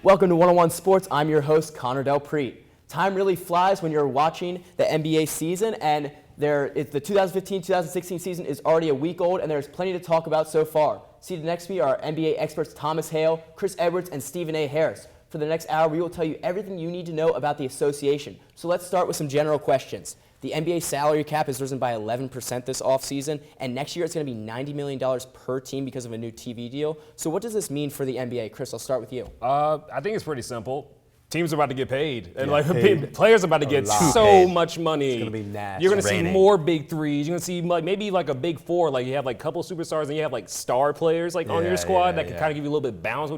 Welcome to 101 Sports. I'm your host, Connor DelPrete. Time really flies when you're watching the NBA season, and the 2015-2016 season is already a week old, and there's plenty to talk about so far. Seated next to me are NBA experts Thomas Hale, Chris Edwards, and Stephen A. Harris. For the next hour, we will tell you everything you need to know about the association. So let's start with some general questions. The NBA salary cap has risen by 11% this offseason, and next year it's going to be $90 million per team because of a new TV deal. So what does this mean for the NBA? Chris, I'll start with you. I think it's pretty simple. Teams are about to get paid, and players are about to get so much money. It's gonna be nasty. You're gonna see more big threes. You're gonna see maybe like a big four. Like you have like a couple superstars, and you have like star players like on your squad that can kind of give you a little bit of balance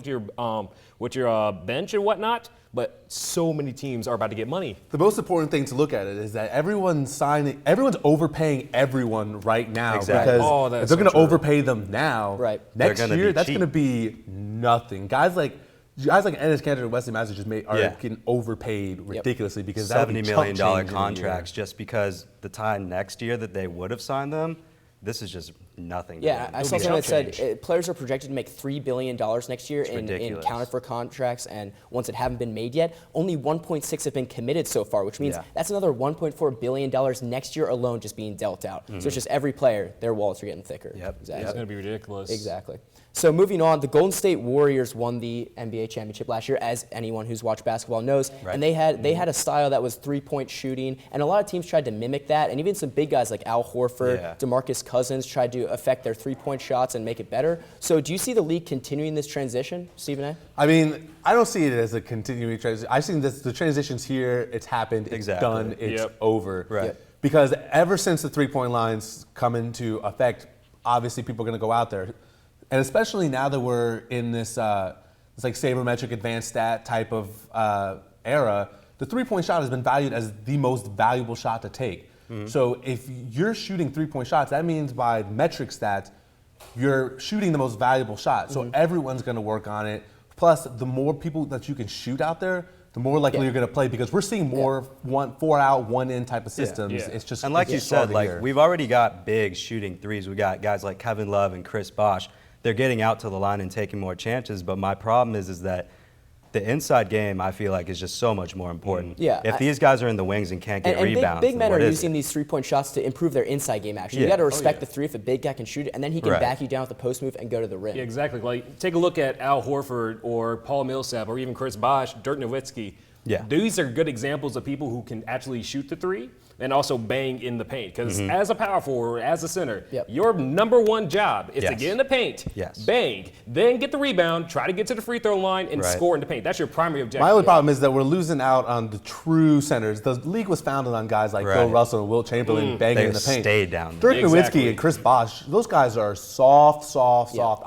with your bench and whatnot. But so many teams are about to get money. The most important thing to look at it is that everyone's overpaying everyone right now. Exactly. Because if they're going to overpay them now, next year that's going to be nothing. Guys like Enes Kanter and Wesley Matthews are getting overpaid ridiculously because that would be $70 million chump change contracts just because the time next year that they would have signed them, this is just nothing. Yeah, I saw something that said players are projected to make $3 billion next year in counted for contracts, and ones that haven't been made yet, only 1.6 have been committed so far, which means that's another $1.4 billion next year alone just being dealt out. So it's just every player, their wallets are getting thicker. Exactly. It's going to be ridiculous. Exactly. So moving on, the Golden State Warriors won the NBA championship last year, as anyone who's watched basketball knows. And they had a style that was three-point shooting, and a lot of teams tried to mimic that, and even some big guys like Al Horford, DeMarcus Cousins tried to affect their three-point shots and make it better. So do you see the league continuing this transition, Stephen A.? I mean, I don't see it as a continuing transition. I've seen the transition's here, it's happened, it's done, it's over. Because ever since the three-point lines come into effect, obviously people are going to go out there. And especially now that we're in this like sabermetric advanced stat type of era, the three-point shot has been valued as the most valuable shot to take. So if you're shooting three-point shots, that means by metric stats, you're shooting the most valuable shot. So everyone's going to work on it. Plus, the more people that you can shoot out there, the more likely you're going to play, because we're seeing more 4 out, 1 in type of systems. It's just, and like you said, like we've already got big shooting threes. We got guys like Kevin Love and Chris Bosh. They're getting out to the line and taking more chances, but my problem is that the inside game, I feel like, is just so much more important. If these guys are in the wings and can't get rebounds, big men are using these three-point shots to improve their inside game, actually. You got to respect the three. If a big guy can shoot it, and then he can back you down with the post move and go to the rim. Yeah, exactly. Like, take a look at Al Horford or Paul Millsap or even Chris Bosh, Dirk Nowitzki. These are good examples of people who can actually shoot the three and also bang in the paint. Because as a power forward, as a center, your number one job is to get in the paint, bang, then get the rebound, try to get to the free throw line, and score in the paint. That's your primary objective. My only problem is that we're losing out on the true centers. The league was founded on guys like Bill Russell and Wilt Chamberlain banging in the paint. Stay down. Dirk Nowitzki and Chris Bosh, those guys are soft.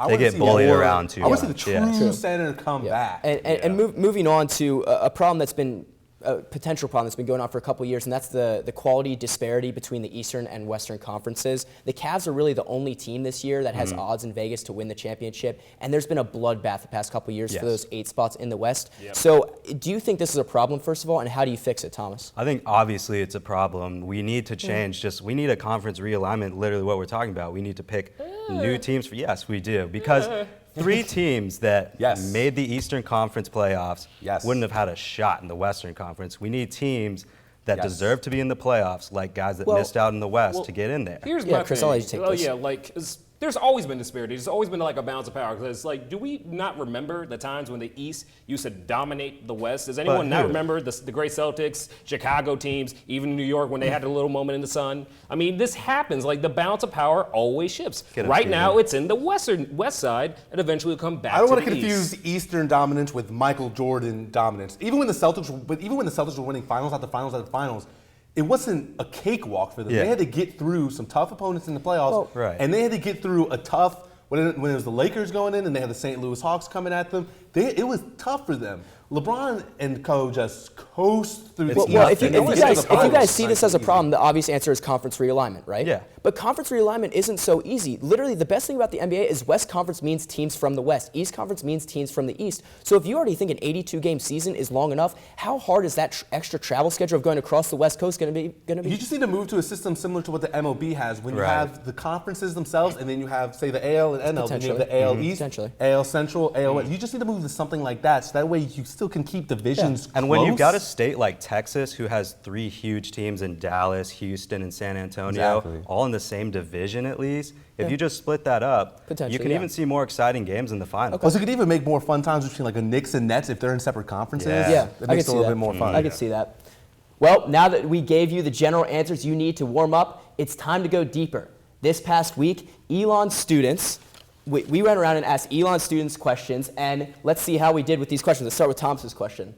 They get bullied around too. I want to see the true center come back. And moving on to a problem that's been a potential problem that's been going on for a couple of years, and that's the quality disparity between the Eastern and Western conferences. The Cavs are really the only team this year that has odds in Vegas to win the championship, and there's been a bloodbath the past couple of years for those 8 spots in the West. So do you think this is a problem, first of all, and how do you fix it, Thomas? I think obviously it's a problem. We need to change. We need a conference realignment, literally what we're talking about. We need to pick new teams. Yes, we do, because 3 teams that made the Eastern Conference playoffs wouldn't have had a shot in the Western Conference. We need teams that deserve to be in the playoffs, like guys that missed out in the West, to get in there. Here's my Chris, thing. I'll let you take this. There's always been disparity. There's always been like a balance of power. Because like, do we not remember the times when the East used to dominate the West? Does anyone not remember the great Celtics, Chicago teams, even New York when they had a little moment in the sun? I mean, this happens. Like, the balance of power always shifts. Right now, it's in the West side, and eventually it'll come back. I don't want to confuse Eastern dominance with Michael Jordan dominance. Even when the Celtics were winning finals after finals after finals, it wasn't a cakewalk for them. They had to get through some tough opponents in the playoffs, and they had to get through a tough, when it was the Lakers going in and they had the St. Louis Hawks coming at them, it was tough for them. LeBron and co just coast through the Well, if you East. guys see this as a problem, the obvious answer is conference realignment, right? Yeah. But conference realignment isn't so easy. Literally, the best thing about the NBA is West Conference means teams from the West. East Conference means teams from the East. So if you already think an 82-game season is long enough, how hard is that extra travel schedule of going across the West Coast going to be? You just need to move to a system similar to what the MLB has, when you have the conferences themselves, and then you have, say, the AL and NL, then you have the AL East, AL Central, AL West. You just need to move to something like that, so that way you still can keep divisions close. And when you've got a state like Texas, who has 3 huge teams in Dallas, Houston, and San Antonio, all in the same division at least, if you just split that up, you can even see more exciting games in the finals. Plus, it could even make more fun times between like a Knicks and Nets if they're in separate conferences. It makes it a little bit more fun. I could see that. Well, now that we gave you the general answers you need to warm up, it's time to go deeper. This past week, Elon students, we went around and asked Elon students questions, and let's see how we did with these questions. Let's start with Thomas's question.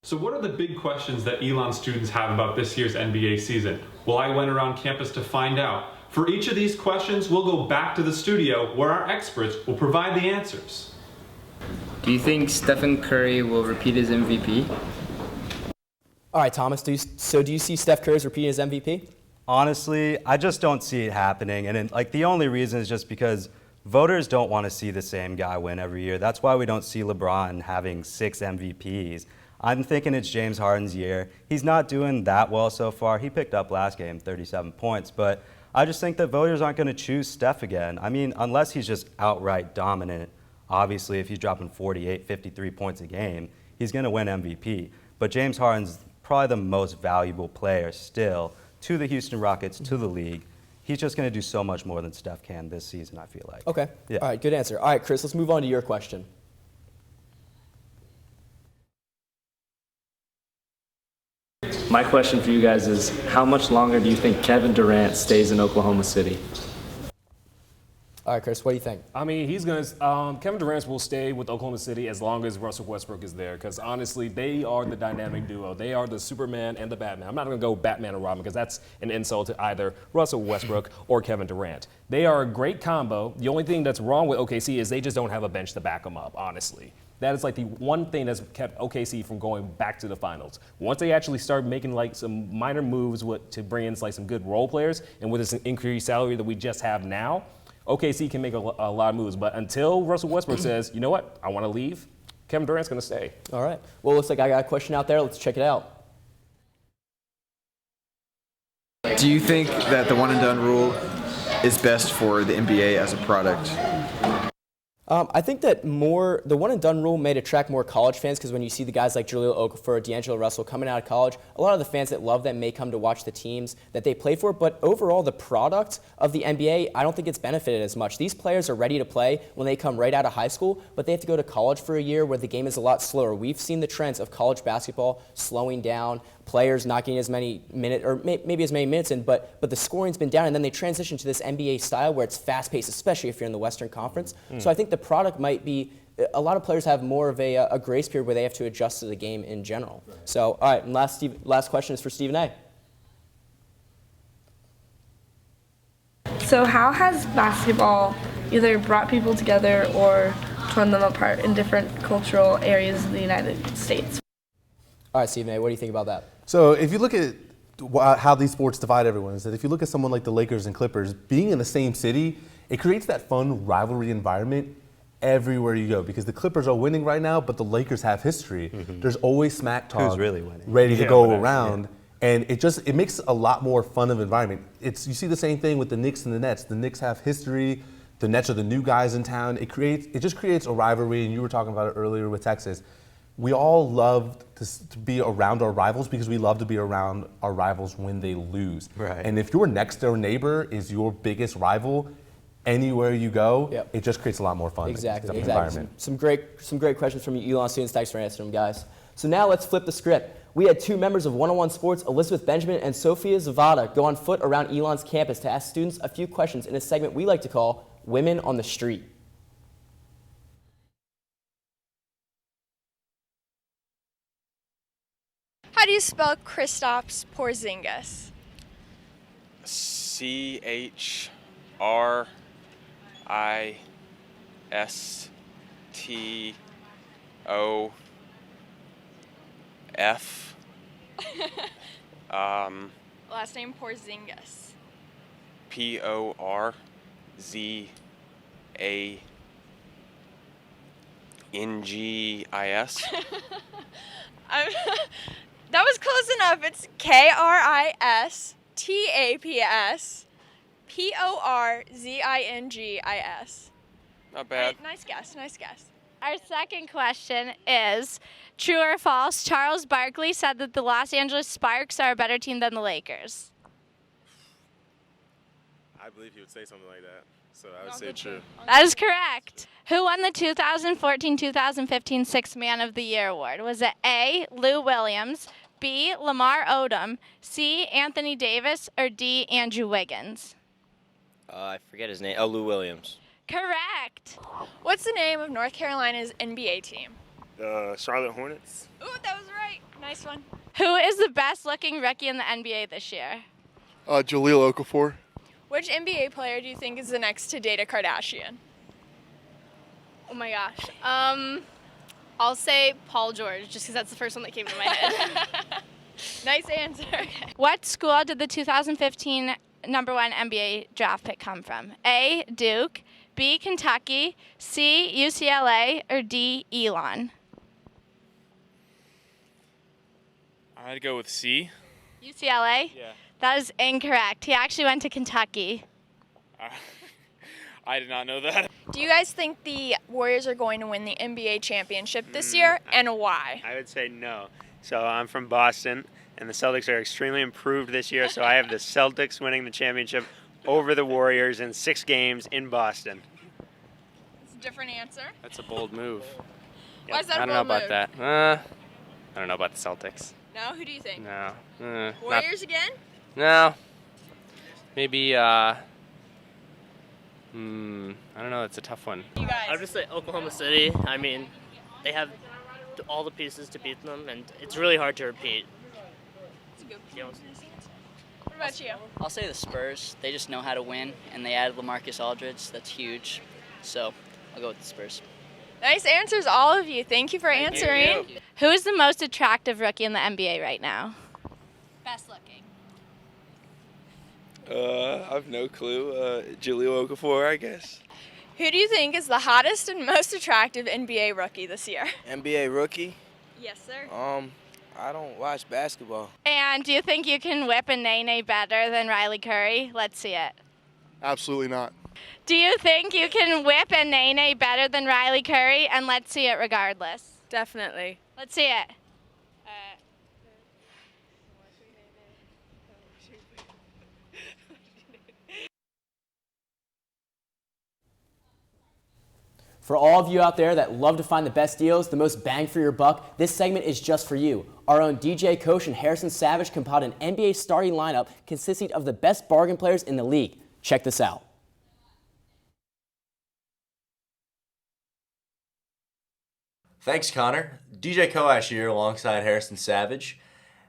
So what are the big questions that Elon students have about this year's NBA season? Well, I went around campus to find out. For each of these questions, we'll go back to the studio where our experts will provide the answers. Do you think Stephen Curry will repeat his MVP? All right, Thomas, do you see Steph Curry's repeating his MVP? Honestly, I just don't see it happening. And the only reason is just because voters don't want to see the same guy win every year. That's why we don't see LeBron having 6 MVPs. I'm thinking it's James Harden's year. He's not doing that well so far. He picked up last game 37 points, but I just think that voters aren't going to choose Steph again. I mean, unless he's just outright dominant. Obviously, if he's dropping 48, 53 points a game, he's going to win MVP. But James Harden's probably the most valuable player still to the Houston Rockets, to the league. He's just going to do so much more than Steph can this season, I feel like. Okay. Yeah. All right, good answer. All right, Chris, let's move on to your question. My question for you guys is, how much longer do you think Kevin Durant stays in Oklahoma City? All right, Chris, what do you think? I mean, he's going to Kevin Durant will stay with Oklahoma City as long as Russell Westbrook is there, because honestly, they are the dynamic duo. They are the Superman and the Batman. I'm not going to go Batman and Robin because that's an insult to either Russell Westbrook or Kevin Durant. They are a great combo. The only thing that's wrong with OKC is they just don't have a bench to back them up, honestly. That is like the one thing that's kept OKC from going back to the finals. Once they actually start making like some minor moves to bring in like some good role players, and with this increased salary that we just have now, OKC can make a lot of moves. But until Russell Westbrook says, you know what, I want to leave, Kevin Durant's going to stay. All right. Well, looks like I got a question out there. Let's check it out. Do you think that the one and done rule is best for the NBA as a product? I think that the one and done rule may attract more college fans, because when you see the guys like Jahlil Okafor, D'Angelo Russell coming out of college, a lot of the fans that love them may come to watch the teams that they play for. But overall, the product of the NBA, I don't think it's benefited as much. These players are ready to play when they come right out of high school, but they have to go to college for a year where the game is a lot slower. We've seen the trends of college basketball slowing down, players not getting as many minutes, or maybe as many minutes in, but the scoring's been down, and then they transition to this NBA style where it's fast-paced, especially if you're in the Western Conference. So I think the product might be, a lot of players have more of a grace period where they have to adjust to the game in general. So, all right, and last question is for Stephen A. So how has basketball either brought people together or torn them apart in different cultural areas of the United States? All right, Stephen A., what do you think about that? So if you look at how these sports divide everyone, is that if you look at someone like the Lakers and Clippers, being in the same city, it creates that fun rivalry environment everywhere you go, because the Clippers are winning right now, but the Lakers have history. There's always smack talk Who's really winning? ready to go around. And it makes a lot more fun of environment. You see the same thing with the Knicks and the Nets. The Knicks have history. The Nets are the new guys in town. It just creates a rivalry, and you were talking about it earlier with Texas. We all love to be around our rivals because we love to be around our rivals when they lose. Right. And if your next door neighbor is your biggest rival, anywhere you go, it just creates a lot more fun. Exactly. Environment. Some great questions from you Elon students. Thanks for answering them, guys. So now let's flip the script. We had 2 members of 101 Sports, Elizabeth Benjamin and Sophia Zavada, go on foot around Elon's campus to ask students a few questions in a segment we like to call Women on the Street. How do you spell Kristaps Porzingis? CHRISTAPS. O-F. Last name Porzingis. P-O-R-Z-A-N-G-I-S. That was close enough. It's K-R-I-S-T-A-P-S P-O-R-Z-I-N-G-I-S. Not bad. Nice guess, nice guess. Our second question is, true or false, Charles Barkley said that the Los Angeles Sparks are a better team than the Lakers? I believe he would say something like that, so I would say true. That is correct. Who won the 2014-2015 Sixth Man of the Year award? Was it A, Lou Williams, B, Lamar Odom, C, Anthony Davis, or D, Andrew Wiggins? I forget his name. Oh, Lou Williams. Correct. What's the name of North Carolina's NBA team? The Charlotte Hornets. Ooh, that was right. Nice one. Who is the best-looking rookie in the NBA this year? Jahlil Okafor. Which NBA player do you think is the next to date a Kardashian? Oh my gosh. I'll say Paul George, just because that's the first one that came to my head. Nice answer. What school did the 2015 #1 NBA draft pick come from? A, Duke, B, Kentucky, C, UCLA, or D, Elon? I'd go with C. UCLA? Yeah. That is incorrect. He actually went to Kentucky. I did not know that. Do you guys think the Warriors are going to win the NBA championship this year, and why? I would say no. So I'm from Boston, and the Celtics are extremely improved this year, so I have the Celtics winning the championship over the Warriors in 6 games in Boston. It's a different answer. That's a bold move. Why is that I a don't know bold about move? that. I don't know about the Celtics. No? Who do you think? No. Warriors again? No. Maybe, I don't know. It's a tough one. You guys? I would just say Oklahoma City. I mean, they have all the pieces to beat them, and it's really hard to repeat. That's a good point. What about you? I'll say the Spurs. They just know how to win, and they added LaMarcus Aldridge. That's huge. So I'll go with the Spurs. Nice answers, all of you. Thank you for answering. Who is the most attractive rookie in the NBA right now? Best looking. I have no clue. Jahlil Okafor, I guess. Who do you think is the hottest and most attractive NBA rookie this year? NBA rookie? Yes, sir. I don't watch basketball. And do you think you can whip a nene better than Riley Curry? Let's see it. Absolutely not. Do you think you can whip a nene better than Riley Curry? And let's see it regardless. Definitely. Let's see it. For all of you out there that love to find the best deals, the most bang for your buck, this segment is just for you. Our own DJ Koch and Harrison Savage compiled an NBA starting lineup consisting of the best bargain players in the league. Check this out. Thanks, Connor. DJ Koch here alongside Harrison Savage,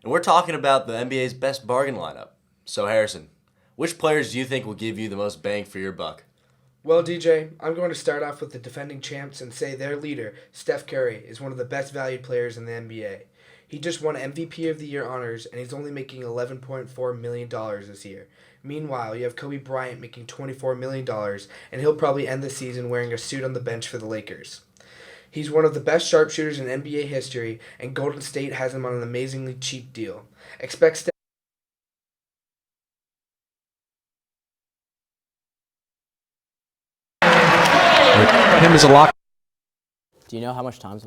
and we're talking about the NBA's best bargain lineup. So Harrison, which players do you think will give you the most bang for your buck? Well, DJ, I'm going to start off with the defending champs and say their leader, Steph Curry, is one of the best valued players in the NBA. He just won MVP of the Year honors, and he's only making $11.4 million this year. Meanwhile, you have Kobe Bryant making $24 million, and he'll probably end the season wearing a suit on the bench for the Lakers. He's one of the best sharpshooters in NBA history, and Golden State has him on an amazingly cheap deal. Expect Steph him as a lock. Do you know how much time's?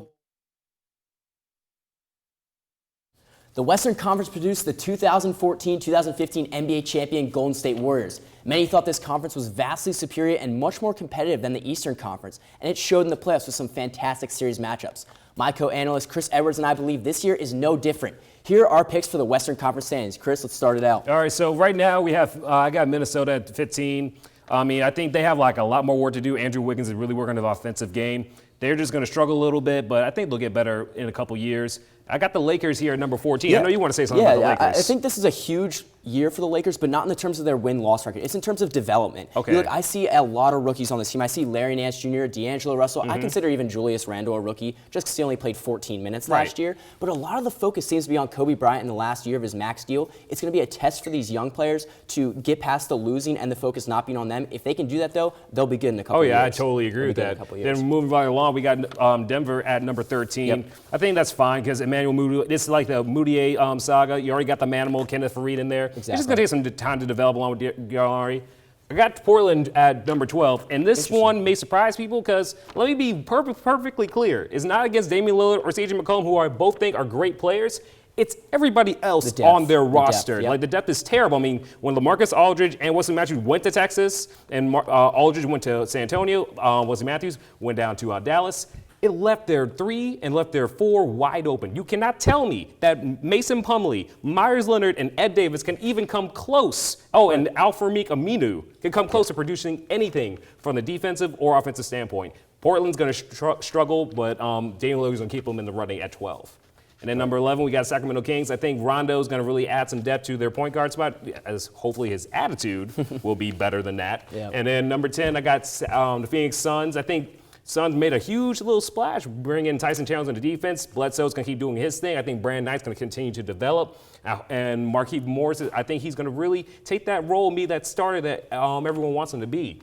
The Western Conference produced the 2014-2015 NBA champion Golden State Warriors. Many thought this conference was vastly superior and much more competitive than the Eastern Conference, and it showed in the playoffs with some fantastic series matchups. My co-analyst Chris Edwards and I believe this year is no different. Here are our picks for the Western Conference standings. Chris, let's start it out. All right, so right now we have I got Minnesota at 15. I mean, I think they have like a lot more work to do. Andrew Wiggins is really working on the offensive game. They're just going to struggle a little bit, but I think they'll get better in a couple years. I got the Lakers here at number 14. I know you want to say something about the Lakers. I think this is a huge year for the Lakers, but not in the terms of their win-loss record. It's in terms of development. Okay. Look, I see a lot of rookies on this team. I see Larry Nance Jr., D'Angelo Russell. I consider even Julius Randle a rookie, just because he only played 14 minutes last year. But a lot of the focus seems to be on Kobe Bryant in the last year of his max deal. It's going to be a test for these young players to get past the losing and the focus not being on them. If they can do that, though, they'll be good in a couple years. Oh, yeah, I totally agree with that. Then moving right along, we got Denver at number 13. I think that's fine because Emmanuel Mudiay, this is like the Mudiay saga. You already got the Manimal, Kenneth Faried in there. Exactly. It's just going to take some time to develop along with Gallinari. I got Portland at number 12, and this one may surprise people because let me be perfectly clear. It's not against Damian Lillard or CJ McCollum, who I both think are great players. It's everybody else on their roster. Like, the depth is terrible. I mean, when LaMarcus Aldridge and Wesley Matthews went to Texas and Aldridge went to San Antonio, Wesley Matthews went down to Dallas, it left their 3 and left their 4 wide open. You cannot tell me that Mason Plumlee, Myers Leonard, and Ed Davis can even come close. Oh, and Al-Farouq Aminu can come close to producing anything from the defensive or offensive standpoint. Portland's going to struggle, but Damian Lillard's going to keep them in the running at 12. And then number 11, we got Sacramento Kings. I think Rondo's going to really add some depth to their point guard spot, as hopefully his attitude will be better than that. And then number 10, I got the Phoenix Suns. I think Suns made a huge little splash, bringing in Tyson Chandler into defense. Bledsoe's going to keep doing his thing. I think Brandon Knight's going to continue to develop. And Markieff Morris, I think he's going to really take that role, be that starter that everyone wants him to be.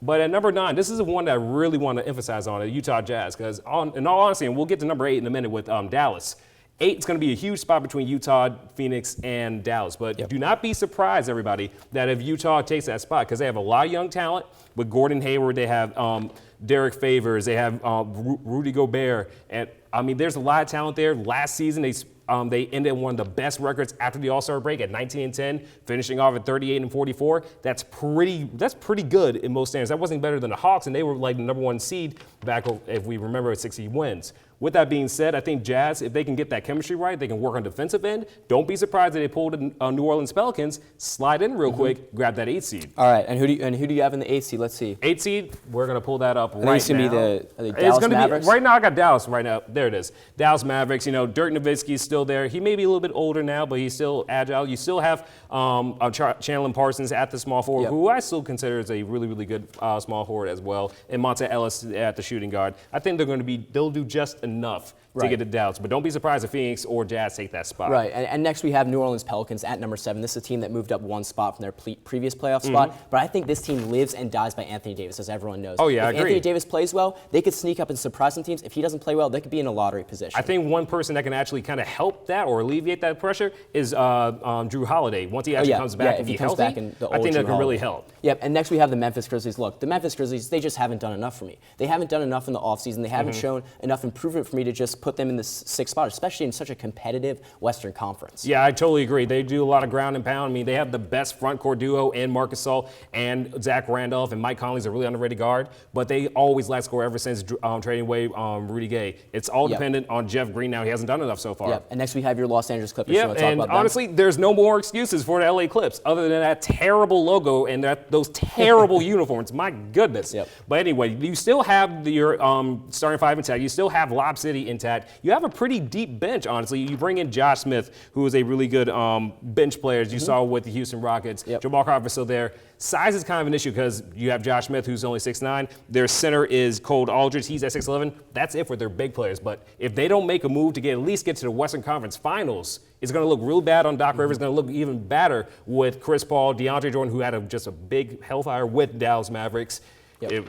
But at number 9, this is the one that I really want to emphasize on, the Utah Jazz, because in all honesty, and we'll get to number 8 in a minute with Dallas, 8 is going to be a huge spot between Utah, Phoenix, and Dallas. But do not be surprised, everybody, that if Utah takes that spot, because they have a lot of young talent. With Gordon Hayward, they have Derek Favors, they have Rudy Gobert. And, I mean, there's a lot of talent there. Last season, they ended one of the best records after the All-Star break at 19-10, finishing off at 38-44. That's pretty good in most standards. That wasn't better than the Hawks, and they were like the number 1 seed back, if we remember, at 60 wins. With that being said, I think Jazz, if they can get that chemistry right, they can work on defensive end. Don't be surprised that they pulled the New Orleans Pelicans, slide in real quick, grab that 8 seed. All right, and who do you have in the 8 seed? Let's see. 8 seed, we're going to pull that up right now. It's going to be the Dallas Mavericks? Right now, I got Dallas right now. There it is. Dallas Mavericks. You know, Dirk Nowitzki's still there. He may be a little bit older now, but he's still agile. You still have Chandler Parsons at the small forward, who I still consider is a really, really good small forward as well, and Monta Ellis at the shooting guard. I think they'll do just enough to get the Dallas, but don't be surprised if Phoenix or Jazz take that spot. Right, and next we have New Orleans Pelicans at number 7. This is a team that moved up 1 spot from their previous playoff spot, but I think this team lives and dies by Anthony Davis, as everyone knows. Oh, yeah, I agree. If agree. Anthony Davis plays well, they could sneak up and surprise some teams. If he doesn't play well, they could be in a lottery position. I think one person that can actually kind of help that or alleviate that pressure is Drew Holiday. Once he actually comes back and be healthy, I think that can really help. Yep, and next we have the Memphis Grizzlies. Look, the Memphis Grizzlies, they just haven't done enough for me. They haven't done enough in the offseason. They haven't shown enough improvement for me to just put them in the 6th spot, especially in such a competitive Western Conference. Yeah, I totally agree. They do a lot of ground and pound. I mean, they have the best front court duo in Marc Gasol and Zach Randolph, and Mike Conley's a really underrated guard, but they always lack score ever since trading away Rudy Gay. It's all dependent on Jeff Green now. He hasn't done enough so far. Yep, and next we have your Los Angeles Clippers. Yep, and honestly, there's no more excuses for the LA Clips other than that terrible logo and those terrible uniforms. My goodness. Yep. But anyway, you still have your starting 5 intact. You still have Lob City intact. You have a pretty deep bench, honestly. You bring in Josh Smith, who is a really good bench player, as you saw with the Houston Rockets. Jamal Crawford's still there. Size is kind of an issue because you have Josh Smith, who's only 6'9". Their center is Cole Aldridge. He's at 6'11". That's it for their big players. But if they don't make a move to at least get to the Western Conference Finals, it's going to look real bad on Doc Rivers. It's going to look even badder with Chris Paul, DeAndre Jordan, who had just a big hellfire with Dallas Mavericks.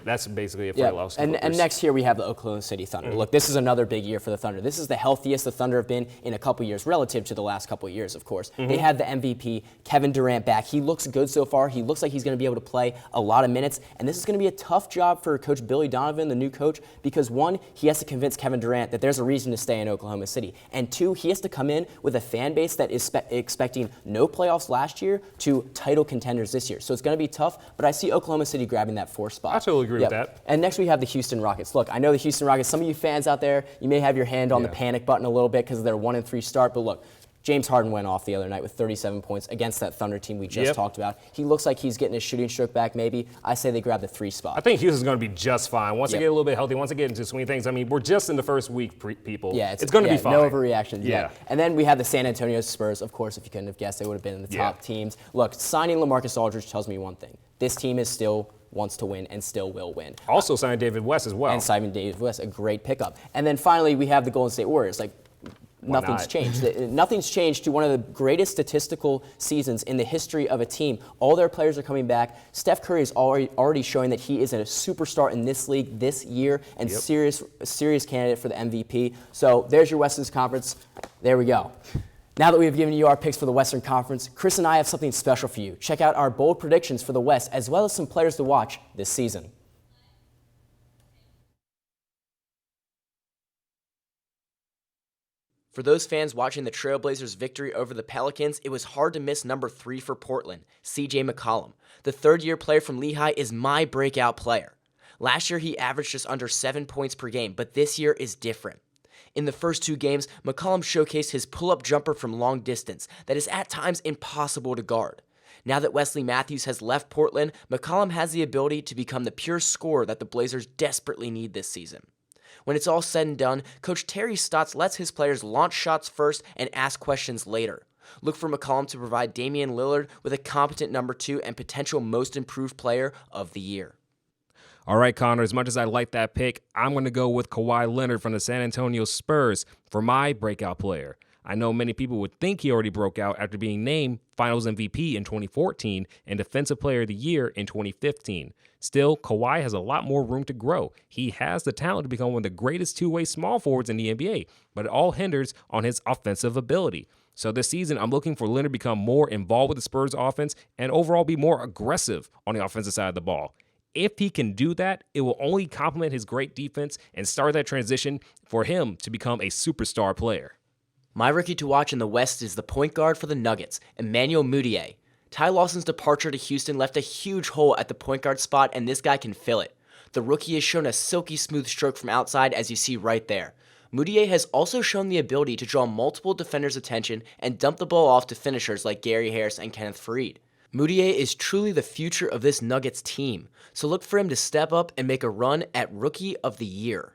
That's basically it for the Los Angeles and next here we have the Oklahoma City Thunder. Look, this is another big year for the Thunder. This is the healthiest the Thunder have been in a couple years, relative to the last couple years, of course. They have the MVP, Kevin Durant, back. He looks good so far. He looks like he's going to be able to play a lot of minutes, and this is going to be a tough job for Coach Billy Donovan, the new coach, because 1, he has to convince Kevin Durant that there's a reason to stay in Oklahoma City, and 2, he has to come in with a fan base that is expecting no playoffs last year to title contenders this year. So it's going to be tough, but I see Oklahoma City grabbing that 4th spot. I totally agree with that. And next we have the Houston Rockets. Look, I know the Houston Rockets, some of you fans out there, you may have your hand on the panic button a little bit because of their 1-3 start, but look, James Harden went off the other night with 37 points against that Thunder team we just talked about. He looks like he's getting his shooting stroke back maybe. I say they grab the 3 spot. I think Houston's going to be just fine. Once they get a little bit healthy, once they get into swing things, I mean, we're just in the first week, people. Yeah, it's going to be fine. No overreaction. Yeah. And then we have the San Antonio Spurs. Of course, if you couldn't have guessed, they would have been in the top teams. Look, signing LaMarcus Aldridge tells me one thing. This team is still wants to win and still will win. Also signing David West as well. And signing David West, a great pickup. And then finally, we have the Golden State Warriors. Nothing's changed. Nothing's changed to one of the greatest statistical seasons in the history of a team. All their players are coming back. Steph Curry is already showing that he is a superstar in this league this year and serious candidate for the MVP. So there's your Western Conference. There we go. Now that we've given you our picks for the Western Conference, Chris and I have something special for you. Check out our bold predictions for the West, as well as some players to watch this season. For those fans watching the Trailblazers' victory over the Pelicans, it was hard to miss number 3 for Portland, C.J. McCollum. The third-year player from Lehigh is my breakout player. Last year, he averaged just under 7 points per game, but this year is different. In the first 2 games, McCollum showcased his pull-up jumper from long distance that is at times impossible to guard. Now that Wesley Matthews has left Portland, McCollum has the ability to become the pure scorer that the Blazers desperately need this season. When it's all said and done, Coach Terry Stotts lets his players launch shots first and ask questions later. Look for McCollum to provide Damian Lillard with a competent number 2 and potential most improved player of the year. All right, Connor, as much as I like that pick, I'm going to go with Kawhi Leonard from the San Antonio Spurs for my breakout player. I know many people would think he already broke out after being named Finals MVP in 2014 and Defensive Player of the Year in 2015. Still, Kawhi has a lot more room to grow. He has the talent to become one of the greatest two-way small forwards in the NBA, but it all hinders on his offensive ability. So this season, I'm looking for Leonard to become more involved with the Spurs offense and overall be more aggressive on the offensive side of the ball. If he can do that, it will only complement his great defense and start that transition for him to become a superstar player. My rookie to watch in the West is the point guard for the Nuggets, Emmanuel Mudiay. Ty Lawson's departure to Houston left a huge hole at the point guard spot, and this guy can fill it. The rookie has shown a silky smooth stroke from outside, as you see right there. Mudiay has also shown the ability to draw multiple defenders' attention and dump the ball off to finishers like Gary Harris and Kenneth Faried. Mudiay is truly the future of this Nuggets team, so look for him to step up and make a run at Rookie of the Year.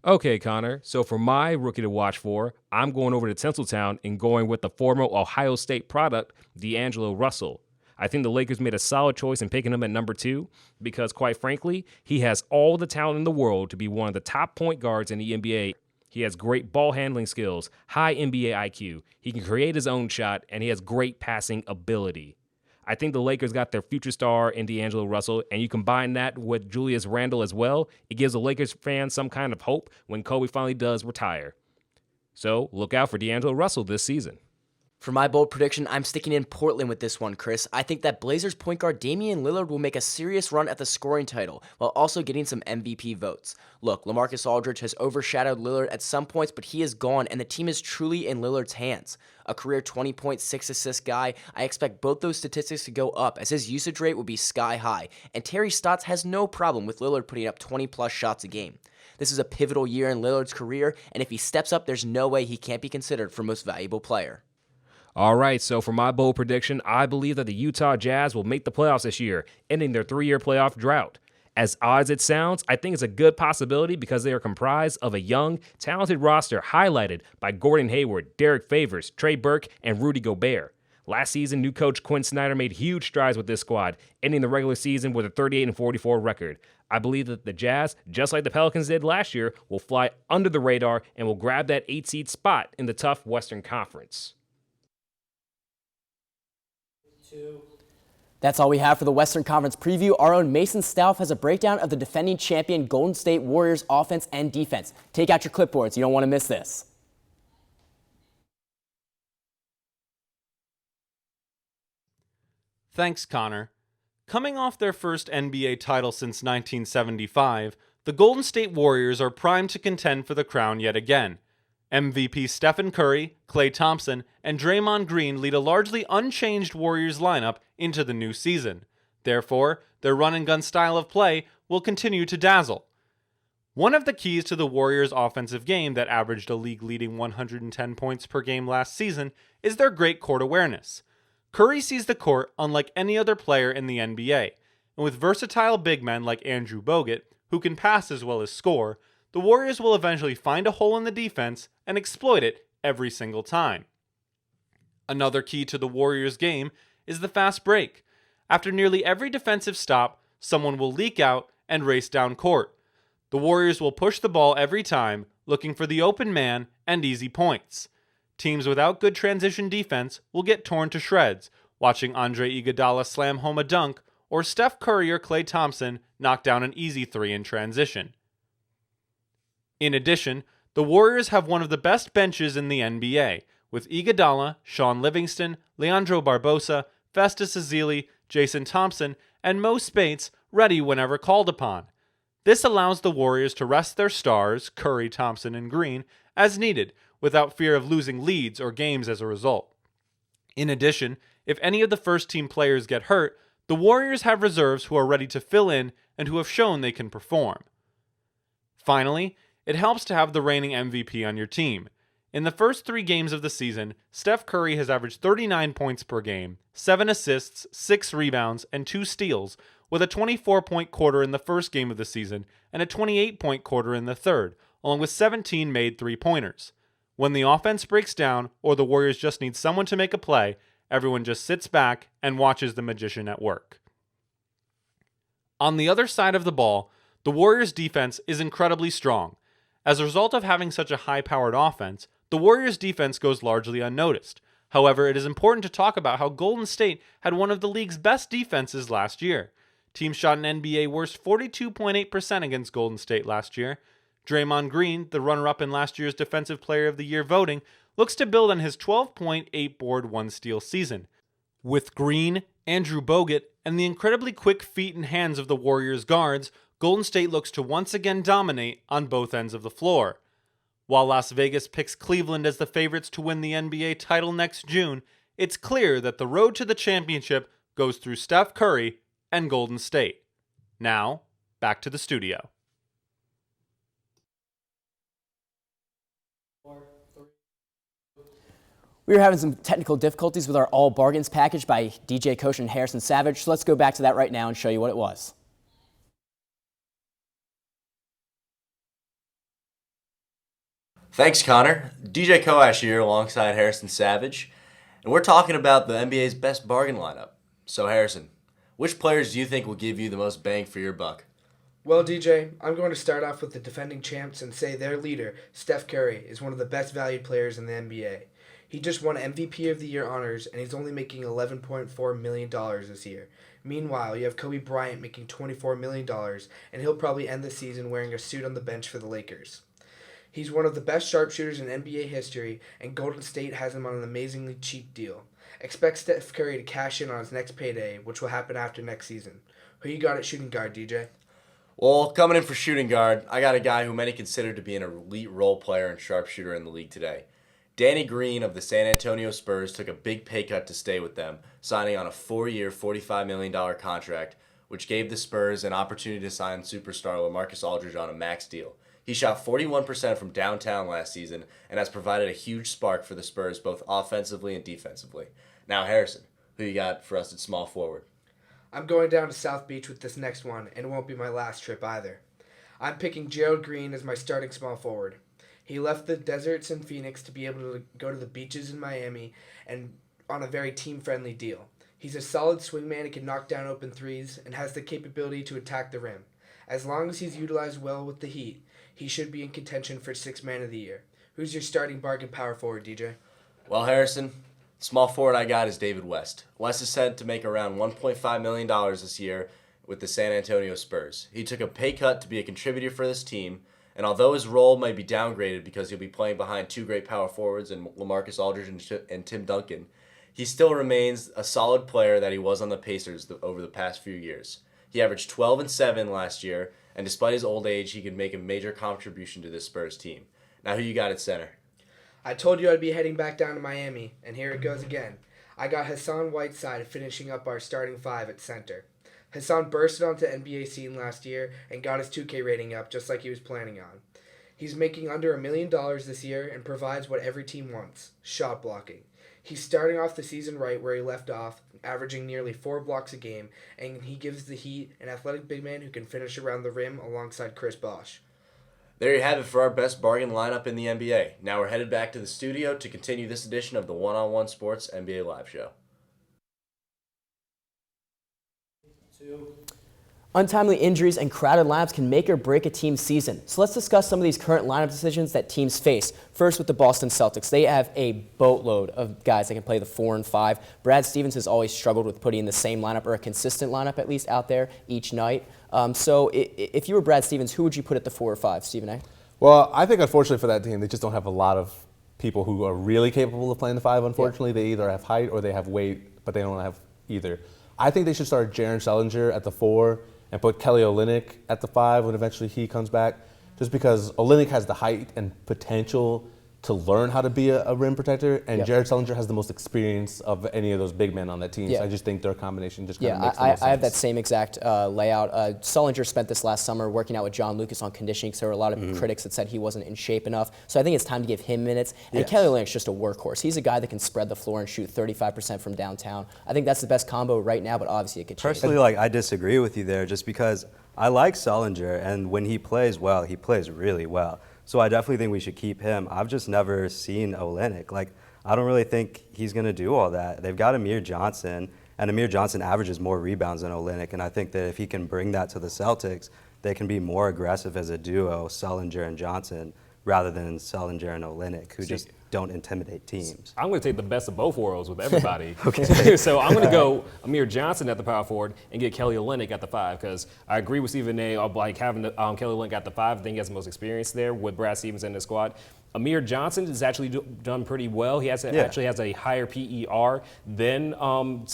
Okay, Connor, so for my rookie to watch for, I'm going over to Tinseltown and going with the former Ohio State product, D'Angelo Russell. I think the Lakers made a solid choice in picking him at number 2 because, quite frankly, he has all the talent in the world to be one of the top point guards in the NBA. He has great ball handling skills, high NBA IQ, he can create his own shot, and he has great passing ability. I think the Lakers got their future star in D'Angelo Russell, and you combine that with Julius Randle as well, it gives the Lakers fans some kind of hope when Kobe finally does retire. So look out for D'Angelo Russell this season. For my bold prediction, I'm sticking in Portland with this one, Chris. I think that Blazers point guard Damian Lillard will make a serious run at the scoring title while also getting some MVP votes. Look, LaMarcus Aldridge has overshadowed Lillard at some points, but he is gone, and the team is truly in Lillard's hands. A career 20.6 assist guy, I expect both those statistics to go up as his usage rate will be sky high, and Terry Stotts has no problem with Lillard putting up 20-plus shots a game. This is a pivotal year in Lillard's career, and if he steps up, there's no way he can't be considered for most valuable player. All right, so for my bold prediction, I believe that the Utah Jazz will make the playoffs this year, ending their 3-year playoff drought. As odd as it sounds, I think it's a good possibility because they are comprised of a young, talented roster highlighted by Gordon Hayward, Derek Favors, Trey Burke, and Rudy Gobert. Last season, new coach Quinn Snyder made huge strides with this squad, ending the regular season with a 38-44 record. I believe that the Jazz, just like the Pelicans did last year, will fly under the radar and will grab that 8-seed spot in the tough Western Conference. That's all we have for the Western Conference preview. Our own Mason Stauff has a breakdown of the defending champion Golden State Warriors offense and defense. Take out your clipboards. You don't want to miss this. Thanks, Connor. Coming off their first NBA title since 1975, the Golden State Warriors are primed to contend for the crown yet again. MVP Stephen Curry, Klay Thompson, and Draymond Green lead a largely unchanged Warriors lineup into the new season. Therefore, their run-and-gun style of play will continue to dazzle. One of the keys to the Warriors' offensive game that averaged a league-leading 110 points per game last season is their great court awareness. Curry sees the court unlike any other player in the NBA, and with versatile big men like Andrew Bogut, who can pass as well as score, the Warriors will eventually find a hole in the defense and exploit it every single time. Another key to the Warriors' game is the fast break. After nearly every defensive stop, someone will leak out and race down court. The Warriors will push the ball every time, looking for the open man and easy points. Teams without good transition defense will get torn to shreds, watching Andre Iguodala slam home a dunk or Steph Curry or Klay Thompson knock down an easy three in transition. In addition, the Warriors have one of the best benches in the NBA, with Iguodala, Sean Livingston, Leandro Barbosa, Festus Ezeli, Jason Thompson, and Mo Spates ready whenever called upon. This allows the Warriors to rest their stars, Curry, Thompson, and Green, as needed, without fear of losing leads or games as a result. In addition, if any of the first-team players get hurt, the Warriors have reserves who are ready to fill in and who have shown they can perform. Finally, it helps to have the reigning MVP on your team. In the first 3 games of the season, Steph Curry has averaged 39 points per game, 7 assists, 6 rebounds, and 2 steals, with a 24-point quarter in the first game of the season and a 28-point quarter in the third, along with 17 made three-pointers. When the offense breaks down or the Warriors just need someone to make a play, everyone just sits back and watches the magician at work. On the other side of the ball, the Warriors' defense is incredibly strong. As a result of having such a high-powered offense, the Warriors' defense goes largely unnoticed. However, it is important to talk about how Golden State had one of the league's best defenses last year. Teams shot an NBA worst 42.8% against Golden State last year. Draymond Green, the runner-up in last year's Defensive Player of the Year voting, looks to build on his 12.8 board 1 steal season. With Green, Andrew Bogut, and the incredibly quick feet and hands of the Warriors guards, Golden State looks to once again dominate on both ends of the floor. While Las Vegas picks Cleveland as the favorites to win the NBA title next June, it's clear that the road to the championship goes through Steph Curry and Golden State. Now, back to the studio. We were having some technical difficulties with our All Bargains package by DJ Koch and Harrison Savage, so let's go back to that right now and show you what it was. Thanks, Connor. DJ Koch here alongside Harrison Savage, and we're talking about the NBA's best bargain lineup. So, Harrison, which players do you think will give you the most bang for your buck? Well, DJ, I'm going to start off with the defending champs and say their leader, Steph Curry, is one of the best valued players in the NBA. He just won MVP of the Year honors, and he's only making $11.4 million this year. Meanwhile, you have Kobe Bryant making $24 million, and he'll probably end the season wearing a suit on the bench for the Lakers. He's one of the best sharpshooters in NBA history, and Golden State has him on an amazingly cheap deal. Expect Steph Curry to cash in on his next payday, which will happen after next season. Who you got at shooting guard, DJ? Well, coming in for shooting guard, I got a guy who many consider to be an elite role player and sharpshooter in the league today. Danny Green of the San Antonio Spurs took a big pay cut to stay with them, signing on a 4-year, $45 million contract, which gave the Spurs an opportunity to sign superstar LaMarcus Aldridge on a max deal. He shot 41% from downtown last season and has provided a huge spark for the Spurs both offensively and defensively. Now, Harrison, who you got for us at small forward? I'm going down to South Beach with this next one, and it won't be my last trip either. I'm picking Gerald Green as my starting small forward. He left the deserts in Phoenix to be able to go to the beaches in Miami and on a very team-friendly deal. He's a solid swingman who can knock down open threes and has the capability to attack the rim. As long as he's utilized well with the Heat, he should be in contention for 6th Man of the Year. Who's your starting bargain power forward, DJ? Well, Harrison, small forward I got is David West. West is said to make around $1.5 million this year with the San Antonio Spurs. He took a pay cut to be a contributor for this team, and although his role might be downgraded because he'll be playing behind 2 great power forwards in LaMarcus Aldridge and Tim Duncan, he still remains a solid player that he was on the Pacers over the past few years. He averaged 12 and 7 last year, and despite his old age, he could make a major contribution to this Spurs team. Now, who you got at center? I told you I'd be heading back down to Miami, and here it goes again. I got Hassan Whiteside finishing up our starting 5 at center. Hassan bursted onto the NBA scene last year and got his 2K rating up just like he was planning on. He's making under $1 million this year and provides what every team wants, shot blocking. He's starting off the season right where he left off, averaging nearly 4 blocks a game, and he gives the Heat an athletic big man who can finish around the rim alongside Chris Bosh. There you have it for our best bargain lineup in the NBA. Now we're headed back to the studio to continue this edition of the One-on-One Sports NBA Live Show. Untimely injuries and crowded lineups can make or break a team's season. So let's discuss some of these current lineup decisions that teams face. First with the Boston Celtics. They have a boatload of guys that can play the 4 and 5. Brad Stevens has always struggled with putting the same lineup, or a consistent lineup at least, out there each night. So if you were Brad Stevens, who would you put at the 4 or 5, Stephen A? Well, I think unfortunately for that team, they just don't have a lot of people who are really capable of playing the 5, unfortunately. They either have height or they have weight, but they don't have either. I think they should start Jaron Sellinger at the 4 and put Kelly Olynyk at the 5 when eventually he comes back, just because Olynyk has the height and potential to learn how to be a rim protector, and Jared Sellinger has the most experience of any of those big men on that team. So I just think their combination just kind of makes the most sense. I have that same exact layout. Sellinger spent this last summer working out with John Lucas on conditioning, because there were a lot of critics that said he wasn't in shape enough. So I think it's time to give him minutes. And Kelly Olynyk's just a workhorse. He's a guy that can spread the floor and shoot 35% from downtown. I think that's the best combo right now, but obviously it could change. Personally, I disagree with you there, just because I like Sellinger, and when he plays well, he plays really well. So I definitely think we should keep him. I've just never seen Olynyk. I don't really think he's going to do all that. They've got Amir Johnson, and Amir Johnson averages more rebounds than Olynyk, and I think that if he can bring that to the Celtics, they can be more aggressive as a duo, Sellinger and Johnson, rather than Sellinger and Olynyk, who just don't intimidate teams. I'm going to take the best of both worlds with everybody. Okay. So I'm going to go Amir Johnson at the power forward and get Kelly Olynyk at the 5, because I agree with Stephen A. of having Kelly Olynyk at the 5. I think he has the most experience there with Brad Stevens in the squad. Amir Johnson has actually done pretty well. He actually has a higher PER than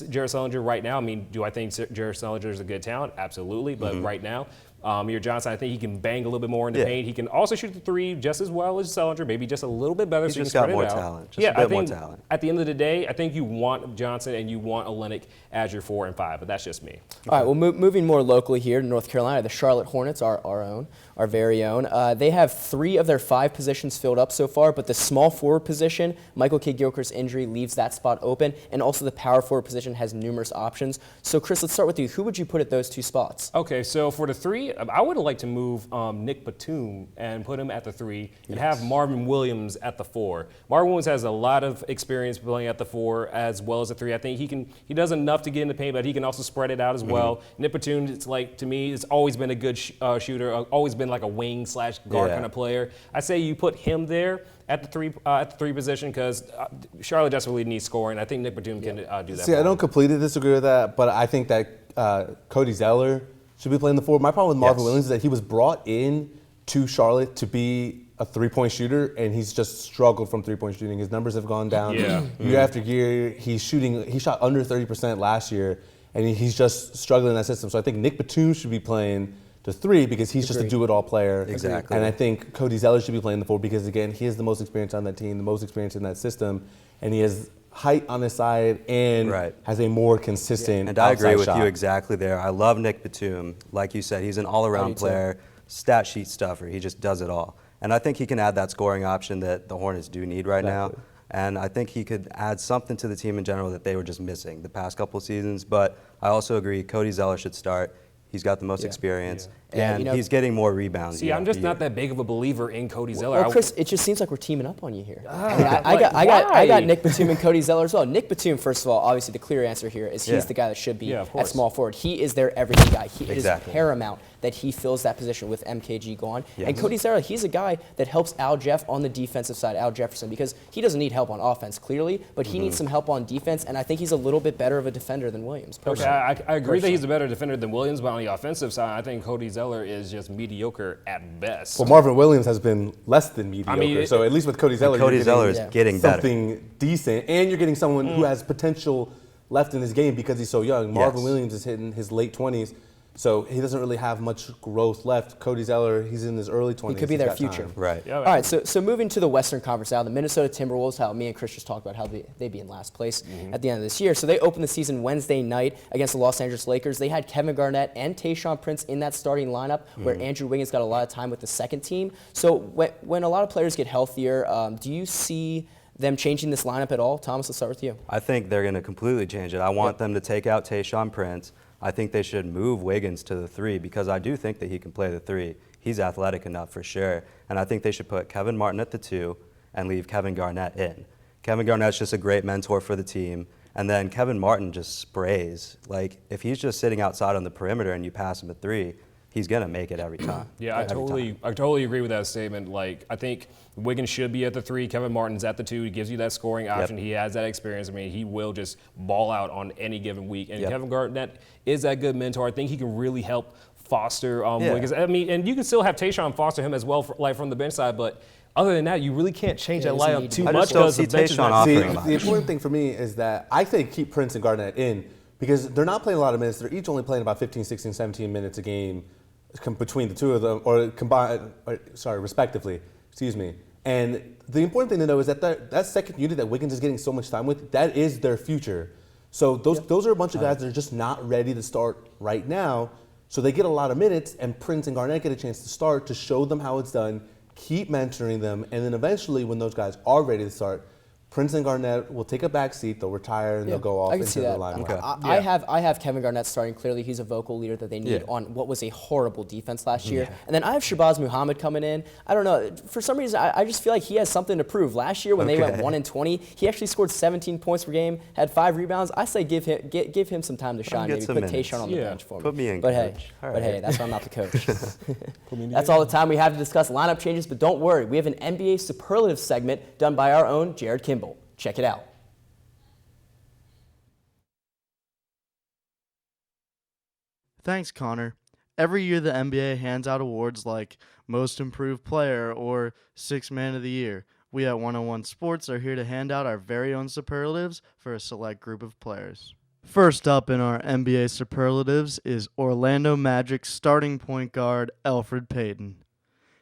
Jared Sellinger right now. I mean, do I think Jared Sellinger is a good talent? Absolutely, but right now, Amir Johnson, I think he can bang a little bit more in the paint. He can also shoot the 3 just as well as Sellinger, maybe just a little bit better. He's just got more talent. Just a bit more talent. At the end of the day, I think you want Johnson and you want Olynyk as your 4 and 5, but that's just me. All right, well, moving more locally here to North Carolina, the Charlotte Hornets, our very own. They have 3 of their 5 positions filled up so far, but the small forward position, Michael Kidd-Gilchrist's injury leaves that spot open, and also the power forward position has numerous options. So, Chris, let's start with you. Who would you put at those 2 spots? Okay, so for the 3, I would like to move Nick Batum and put him at the 3 and have Marvin Williams at the 4. Marvin Williams has a lot of experience playing at the 4 as well as the 3. I think he does enough to get in the paint, but he can also spread it out as well. Nick Batum, to me, has always been a good shooter, always been like a wing / guard kind of player. I say you put him there at the 3 position, because Charlotte desperately needs scoring. I think Nick Batum can do that. See, I don't completely disagree with that, but I think that Cody Zeller should be playing the 4. My problem with Marvin Williams is that he was brought in to Charlotte to be a 3-point shooter, and he's just struggled from 3-point shooting. His numbers have gone down year after year. He shot under 30% last year, and he's just struggling in that system. So I think Nick Batum should be playing the 3 because he's just a do-it-all player. Exactly. And I think Cody Zeller should be playing the 4 because, again, he has the most experience on that team, the most experience in that system, and he has height on his side and has a more consistent And I agree with shot. you exactly there. I love Nick Batum. Like you said, he's an all-around player, stat sheet stuffer. He just does it all. And I think he can add that scoring option that the Hornets do need right now. And I think he could add something to the team in general that they were just missing the past couple seasons. But I also agree Cody Zeller should start. He's got the most experience, and he's getting more rebounds. See, I'm just not that big of a believer in Cody Zeller. Well, Chris, it just seems like we're teaming up on you here. I got Nick Batum and Cody Zeller as well. Nick Batum, first of all, obviously the clear answer here is he's the guy that should be at small forward. He is their everyday guy. It is paramount that he fills that position with MKG gone. And Cody Zeller, he's a guy that helps Al Jeff on the defensive side, Al Jefferson, because he doesn't need help on offense, clearly, but he needs some help on defense, and I think he's a little bit better of a defender than Williams. Okay, I agree that he's a better defender than Williams, but on the offensive side, I think Cody Zeller is just mediocre at best. Well, Marvin Williams has been less than mediocre, so at least with Cody Zeller, is getting something decent, and you're getting someone who has potential left in his game because he's so young. Marvin Williams is hitting his late 20s. So he doesn't really have much growth left. Cody Zeller, he's in his early 20s. He could be their future. Time. Right. Yeah, all right, so moving to the Western Conference now, the Minnesota Timberwolves, how me and Chris just talked about how they'd be in last place at the end of this year. So they opened the season Wednesday night against the Los Angeles Lakers. They had Kevin Garnett and Tayshaun Prince in that starting lineup, where Andrew Wiggins got a lot of time with the second team. So when a lot of players get healthier, do you see them changing this lineup at all? Thomas, let's start with you. I think they're going to completely change it. I want them to take out Tayshaun Prince. I think they should move Wiggins to the 3 because I do think that he can play the 3. He's athletic enough for sure. And I think they should put Kevin Martin at the 2 and leave Kevin Garnett in. Kevin Garnett's just a great mentor for the team. And then Kevin Martin just sprays. Like, if he's just sitting outside on the perimeter and you pass him a 3, he's going to make it every time. Yeah, I totally agree with that statement. Like, I think Wiggins should be at the 3. Kevin Martin's at the 2. He gives you that scoring option. He has that experience. I mean, he will just ball out on any given week. And Kevin Garnett is that good mentor. I think he can really help foster Wiggins. I mean, and you can still have Tayshaun foster him as well, from the bench side, but other than that, you really can't change that lineup too much because the bench is not the important thing for me is that I think keep Prince and Garnett in because they're not playing a lot of minutes. They're each only playing about 15, 16, 17 minutes a game between the two of them, or combined, respectively. Excuse me. And the important thing to know is that that second unit that Wiggins is getting so much time with, that is their future. So those are a bunch of guys that are just not ready to start right now. So they get a lot of minutes, and Prince and Garnett get a chance to start to show them how it's done, keep mentoring them, and then eventually when those guys are ready to start, Prince and Garnett will take a back seat, they'll retire, and they'll go off into the lineup. Okay. I have Kevin Garnett starting. Clearly, he's a vocal leader that they need on what was a horrible defense last year. And then I have Shabazz Muhammad coming in. I don't know. For some reason, I just feel like he has something to prove. Last year, when they went 1-20, he actually scored 17 points per game, had 5 rebounds. I say give him some time to shine. Maybe put Tayshaun on the bench for me. Put me in, but coach. Hey, that's why I'm not the coach. That's all the time we have to discuss lineup changes. But don't worry, we have an NBA superlative segment done by our own Jared Kimball. Check it out. Thanks, Connor. Every year the NBA hands out awards like Most Improved Player or Sixth Man of the Year. We at 101 Sports are here to hand out our very own superlatives for a select group of players. First up in our NBA superlatives is Orlando Magic starting point guard Elfrid Payton.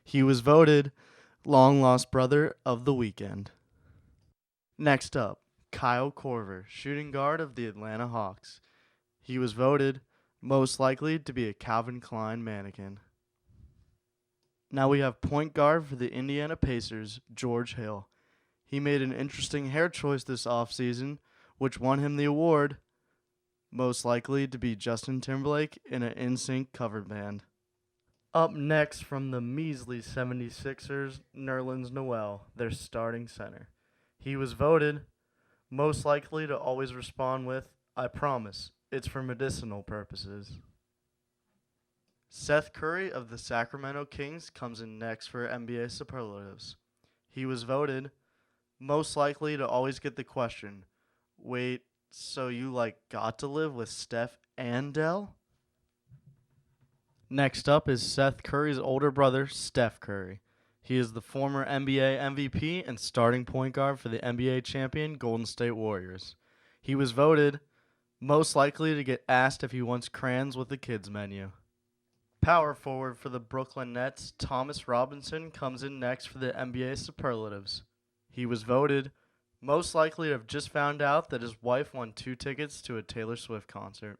He was voted long-lost brother of the weekend. Next up, Kyle Korver, shooting guard of the Atlanta Hawks. He was voted most likely to be a Calvin Klein mannequin. Now we have point guard for the Indiana Pacers, George Hill. He made an interesting hair choice this offseason, which won him the award, most likely to be Justin Timberlake in an NSYNC cover band. Up next from the measly 76ers, Nerlens Noel, their starting center. He was voted most likely to always respond with, "I promise, it's for medicinal purposes." Seth Curry of the Sacramento Kings comes in next for NBA superlatives. He was voted most likely to always get the question, "Wait, so you got to live with Steph and Dell?" Next up is Seth Curry's older brother, Steph Curry. He is the former NBA MVP and starting point guard for the NBA champion Golden State Warriors. He was voted most likely to get asked if he wants crayons with the kids menu. Power forward for the Brooklyn Nets, Thomas Robinson, comes in next for the NBA superlatives. He was voted most likely to have just found out that his wife won 2 tickets to a Taylor Swift concert.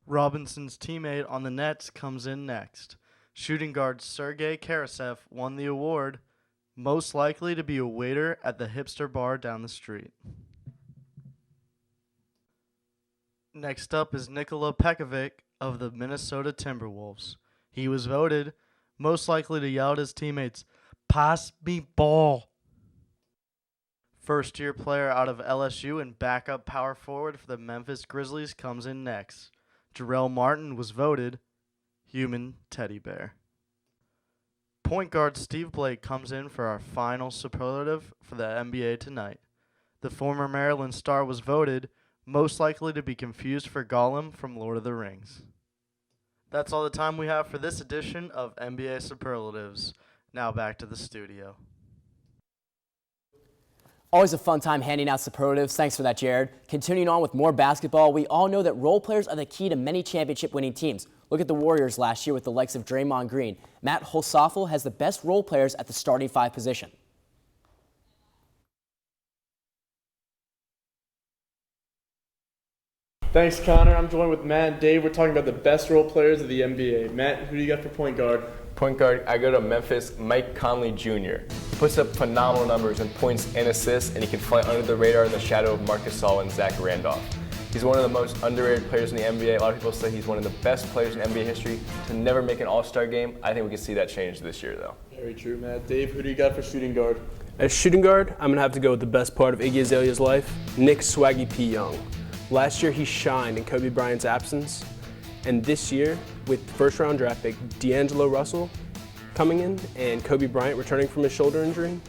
Robinson's teammate on the Nets comes in next. Shooting guard Sergei Karasev won the award, most likely to be a waiter at the hipster bar down the street. Next up is Nikola Pekovic of the Minnesota Timberwolves. He was voted most likely to yell at his teammates, "Pass me ball." First-year player out of LSU and backup power forward for the Memphis Grizzlies comes in next. Jarrell Martin was voted human teddy bear. Point guard Steve Blake comes in for our final superlative for the NBA tonight. The former Maryland star was voted most likely to be confused for Gollum from Lord of the Rings. That's all the time we have for this edition of NBA Superlatives. Now back to the studio. Always a fun time handing out superlatives. Thanks for that, Jared. Continuing on with more basketball, we all know that role players are the key to many championship-winning teams. Look at the Warriors last year with the likes of Draymond Green. Matt Holsafel has the best role players at the starting 5 position. Thanks, Connor. I'm joined with Matt and Dave. We're talking about the best role players of the NBA. Matt, who do you got for point guard? Point guard, I go to Memphis, Mike Conley Jr. He puts up phenomenal numbers in points and assists, and he can fly under the radar in the shadow of Marc Gasol and Zach Randolph. He's one of the most underrated players in the NBA. A lot of people say he's one of the best players in NBA history to never make an All-Star game. I think we can see that change this year, though. Very true, Matt. Dave, who do you got for shooting guard? As shooting guard, I'm going to have to go with the best part of Iggy Azalea's life, Nick Swaggy P. Young. Last year, he shined in Kobe Bryant's absence. And this year, with first-round draft pick D'Angelo Russell coming in and Kobe Bryant returning from his shoulder injury,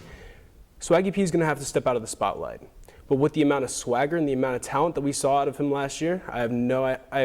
Swaggy P is going to have to step out of the spotlight. But with the amount of swagger and the amount of talent that we saw out of him last year, I have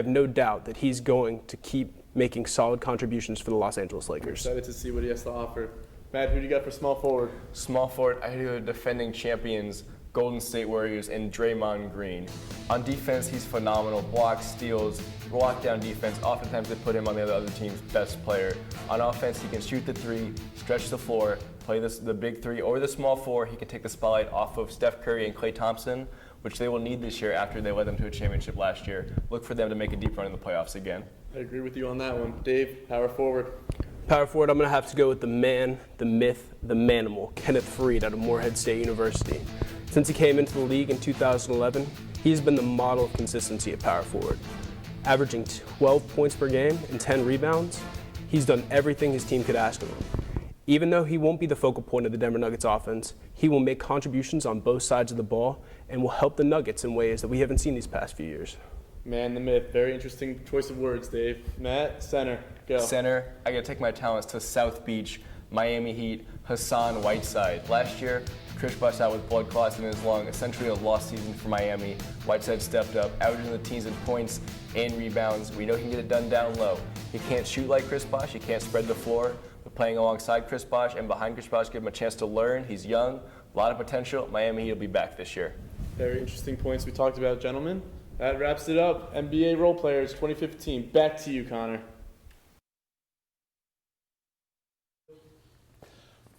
no doubt that he's going to keep making solid contributions for the Los Angeles Lakers. Excited to see what he has to offer. Matt, who do you got for small forward? Small forward, I go to defending champions Golden State Warriors and Draymond Green. On defense, he's phenomenal. Blocks, steals, lockdown defense. Oftentimes they put him on the other team's best player. On offense, he can shoot the 3, stretch the floor, play the big 3 or the small 4. He can take the spotlight off of Steph Curry and Klay Thompson, which they will need this year after they led them to a championship last year. Look for them to make a deep run in the playoffs again. I agree with you on that one. Dave, power forward. Power forward, I'm going to have to go with the man, the myth, the manimal, Kenneth Faried out of Morehead State University. Since he came into the league in 2011, he's been the model of consistency at power forward. Averaging 12 points per game and 10 rebounds, he's done everything his team could ask of him. Even though he won't be the focal point of the Denver Nuggets offense, he will make contributions on both sides of the ball and will help the Nuggets in ways that we haven't seen these past few years. Man, the myth. Very interesting choice of words, Dave. Matt, center, go. Center, I gotta take my talents to South Beach, Miami Heat, Hassan Whiteside. Last year, Chris Bosh out with blood clots in his lung, essentially a lost season for Miami. Whiteside stepped up, averaging the teams in points and rebounds. We know he can get it done down low. He can't shoot like Chris Bosh, he can't spread the floor, but playing alongside Chris Bosh and behind Chris Bosh, give him a chance to learn. He's young, a lot of potential. Miami Heat will be back this year. Very interesting points we talked about, gentlemen. That wraps it up. NBA Role Players 2015. Back to you, Connor.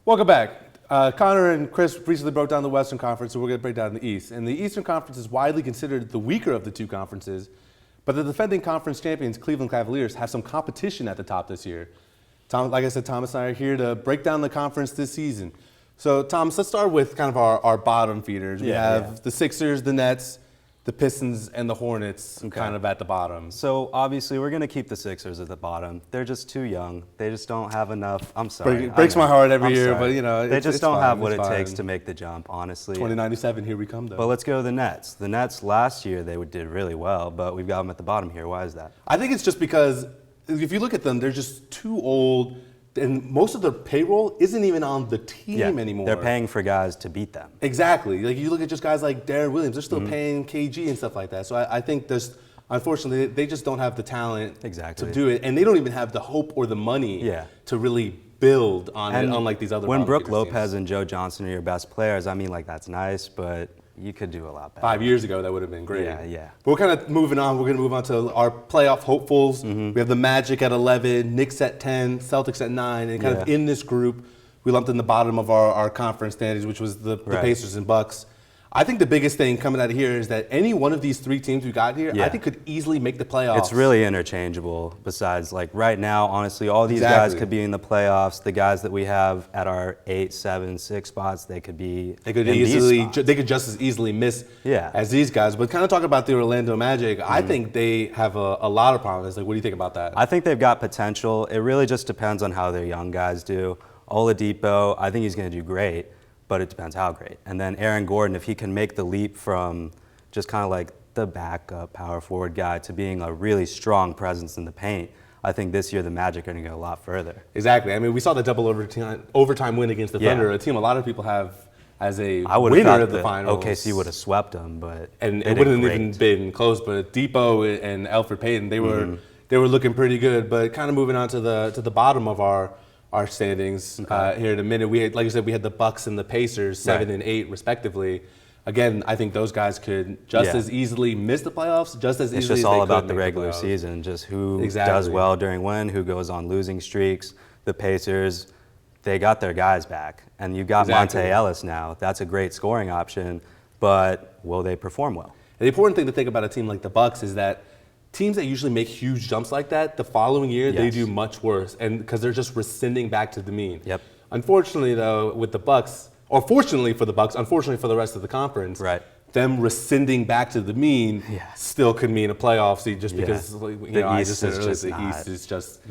Welcome back. Connor and Chris recently broke down the Western Conference, so we're going to break down the East. And the Eastern Conference is widely considered the weaker of the two conferences, but the defending conference champions, Cleveland Cavaliers, have some competition at the top this year. Like I said, Thomas and I are here to break down the conference this season. So, Thomas, let's start with kind of our bottom feeders. We have the Sixers, the Nets, the Pistons, and the Hornets kind of at the bottom. So obviously we're going to keep the Sixers at the bottom. They're just too young. They just don't have enough. I'm sorry. Breaks my heart every year, but you know, they just don't have what it takes to make the jump, honestly. 2097, here we come, though. But let's go to the Nets. The Nets last year, they did really well, but we've got them at the bottom here. Why is that? I think it's just because if you look at them, they're just too old. And most of their payroll isn't even on the team anymore. They're paying for guys to beat them. Exactly. Like you look at just guys like Darren Williams, they're still paying KG and stuff like that. So I think there's, unfortunately, they just don't have the talent to do it. And they don't even have the hope or the money to really build on it, unlike these other when Brook Lopez and Joe Johnson are your best players, I mean, like, that's nice, but you could do a lot better. 5 years ago, that would have been great. Yeah. But we're kind of moving on. We're going to move on to our playoff hopefuls. We have the Magic at 11, Knicks at 10, Celtics at 9. And kind of in this group, we lumped in the bottom of our conference standings, which was the Pacers and Bucks. I think the biggest thing coming out of here is that any one of these three teams we got here, I think could easily make the playoffs. It's really interchangeable. Besides, like right now, honestly, all these guys could be in the playoffs. The guys that we have at our 8, 7, 6 spots, they could be. They could just as easily miss as these guys. But kind of talking about the Orlando Magic, I think they have a lot of promise. Like, what do you think about that? I think they've got potential. It really just depends on how their young guys do. Oladipo, I think he's going to do great. But it depends how great. And then Aaron Gordon, if he can make the leap from just kind of like the backup power forward guy to being a really strong presence in the paint, I think this year the Magic are going to go a lot further. Exactly. I mean, we saw the double overtime win against the Thunder, a team a lot of people have as a winner of the finals. OKC would have swept them, but and it wouldn't have even been close. But Depot and Elfrid Payton, they were looking pretty good. But kind of moving on to the bottom of our our standings here in a minute. We had, like I said, we had the Bucks and the Pacers 7 and 8 respectively. Again, I think those guys could just as easily miss the playoffs, just as easily. It's just all about the regular season, just who does well during when, who goes on losing streaks. The Pacers, they got their guys back, and you've got Monte Ellis now. That's a great scoring option, but will they perform well? The important thing to think about a team like the Bucks is that teams that usually make huge jumps like that, the following year they do much worse, and because they're just rescinding back to the mean. Yep. Unfortunately, though, with the Bucks, or fortunately for the Bucks, unfortunately for the rest of the conference, them rescinding back to the mean still could mean a playoff seed just because I just said earlier, the East is just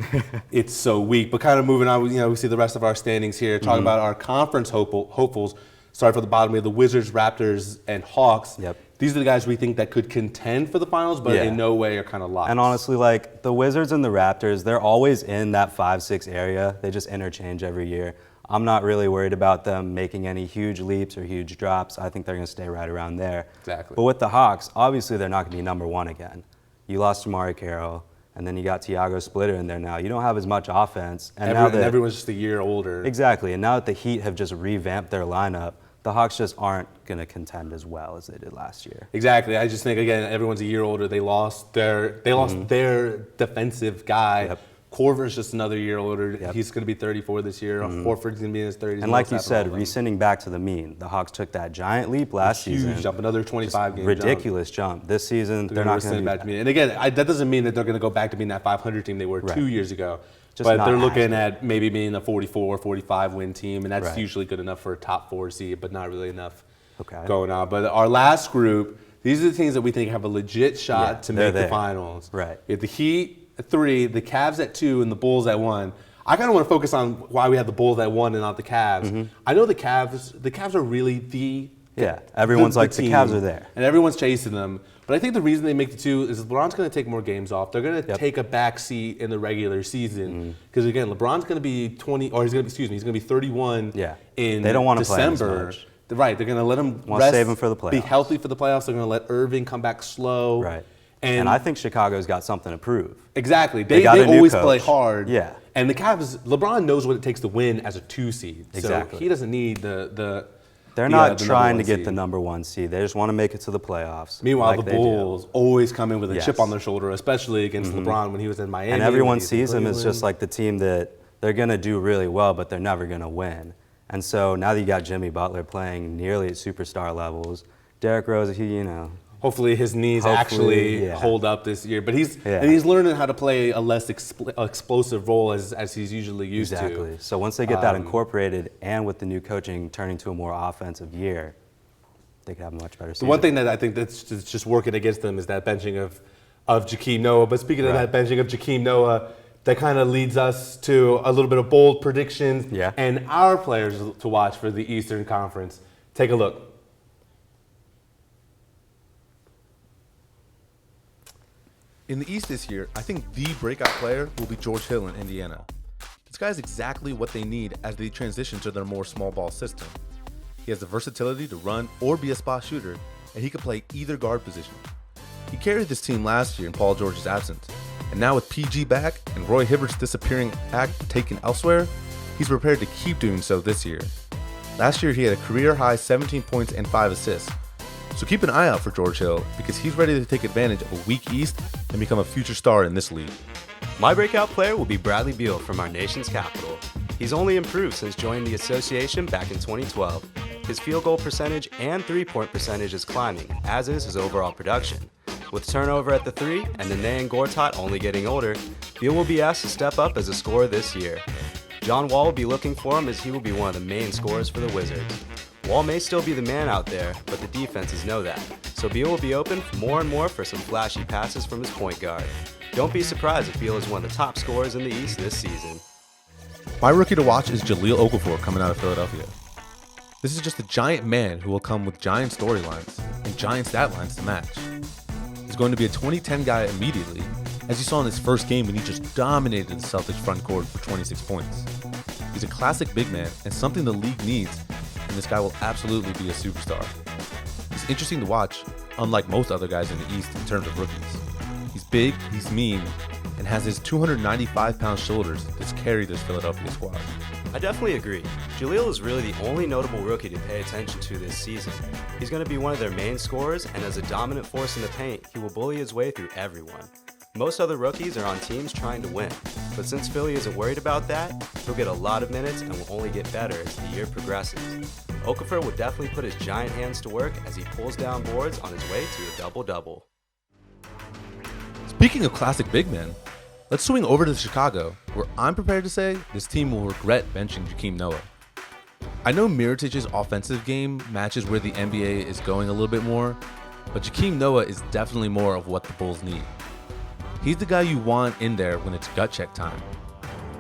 it's so weak. But kind of moving on, we see the rest of our standings here. Talking about our conference hopefuls. Sorry for the bottom. We have the Wizards, Raptors, and Hawks. These are the guys we think that could contend for the finals, but in no way are kind of locked. And honestly, like the Wizards and the Raptors, they're always in that 5-6 area. They just interchange every year. I'm not really worried about them making any huge leaps or huge drops. I think they're going to stay right around there. Exactly. But with the Hawks, obviously they're not going to be number one again. You lost Amari Carroll, and then you got Tiago Splitter in there now. You don't have as much offense. And everyone's just a year older. Exactly. And now that the Heat have just revamped their lineup, the Hawks just aren't going to contend as well as they did last year. Exactly. I just think, again, everyone's a year older. They lost their defensive guy. Korver's just another year older. He's going to be 34 this year. Horford's going to be in his 30s. And like you said, rescinding back to the mean. The Hawks took that giant leap last season. Huge jump, another 25-game ridiculous jump. This season, they're not going to back to mean. And again, that doesn't mean that they're going to go back to being that 500 team they were 2 years ago. But they're looking at maybe being a 44 or 45 win team, and that's usually good enough for a top 4 seed, but not really enough going on. But our last group, these are the teams that we think have a legit shot to make the finals. Right. We have the Heat at 3, the Cavs at 2, and the Bulls at 1. I kind of want to focus on why we have the Bulls at 1 and not the Cavs. I know the Cavs are really the everyone's like the Cavs are there. And everyone's chasing them. But I think the reason they make the 2 is LeBron's going to take more games off. They're going to take a back seat in the regular season. Because again, LeBron's going to be 20, or he's going to be 31 in they don't want to December. Play as much. Right, they're going to let him rest, save him for the playoffs. Be healthy for the playoffs. They're going to let Irving come back slow. Right. And I think Chicago's got something to prove. Exactly. They always play hard. Yeah. And the Cavs, LeBron knows what it takes to win as a 2 seed. Exactly. So he doesn't need the They're not trying to get the number 1 seed. They just want to make it to the playoffs. Meanwhile, the Bulls always come in with a chip on their shoulder, especially against LeBron when he was in Miami. And everyone sees them as just like the team that they're going to do really well, but they're never going to win. And so now that you got Jimmy Butler playing nearly at superstar levels, Derrick Rose, hopefully his knees actually hold up this year. But he's learning how to play a less explosive role as he's usually used to. Exactly. So once they get that incorporated and with the new coaching turning to a more offensive year, they could have a much better season. The one thing that I think that's just working against them is that benching of Jakeem Noah. But speaking of that benching of Jakeem Noah, that kind of leads us to a little bit of bold predictions and our players to watch for the Eastern Conference. Take a look. In the East this year, I think the breakout player will be George Hill in Indiana. This guy is exactly what they need as they transition to their more small ball system. He has the versatility to run or be a spot shooter, and he can play either guard position. He carried this team last year in Paul George's absence, and now with PG back and Roy Hibbert's disappearing act taken elsewhere, he's prepared to keep doing so this year. Last year, he had a career-high 17 points and 5 assists. So keep an eye out for George Hill because he's ready to take advantage of a weak East and become a future star in this league. My breakout player will be Bradley Beal from our nation's capital. He's only improved since joining the association back in 2012. His field goal percentage and three-point percentage is climbing, as is his overall production. With turnover at the 3 and Nene and Gortat only getting older, Beal will be asked to step up as a scorer this year. John Wall will be looking for him as he will be one of the main scorers for the Wizards. Wall may still be the man out there, but the defenses know that, so Beal will be open more and more for some flashy passes from his point guard. Don't be surprised if Beal is one of the top scorers in the East this season. My rookie to watch is Jahlil Okafor coming out of Philadelphia. This is just a giant man who will come with giant storylines and giant stat lines to match. He's going to be a 2010 guy immediately, as you saw in his first game when he just dominated the Celtics front court for 26 points. He's a classic big man and something the league needs, and this guy will absolutely be a superstar. He's interesting to watch, unlike most other guys in the East in terms of rookies. He's big, he's mean, and has his 295-pound shoulders that's carried this Philadelphia squad. I definitely agree. Jaleel is really the only notable rookie to pay attention to this season. He's going to be one of their main scorers, and as a dominant force in the paint, he will bully his way through everyone. Most other rookies are on teams trying to win, but since Philly isn't worried about that, he'll get a lot of minutes and will only get better as the year progresses. Okafor will definitely put his giant hands to work as he pulls down boards on his way to a double-double. Speaking of classic big men, let's swing over to Chicago, where I'm prepared to say this team will regret benching Joakim Noah. I know Mirotic's offensive game matches where the NBA is going a little bit more, but Joakim Noah is definitely more of what the Bulls need. He's the guy you want in there when it's gut check time.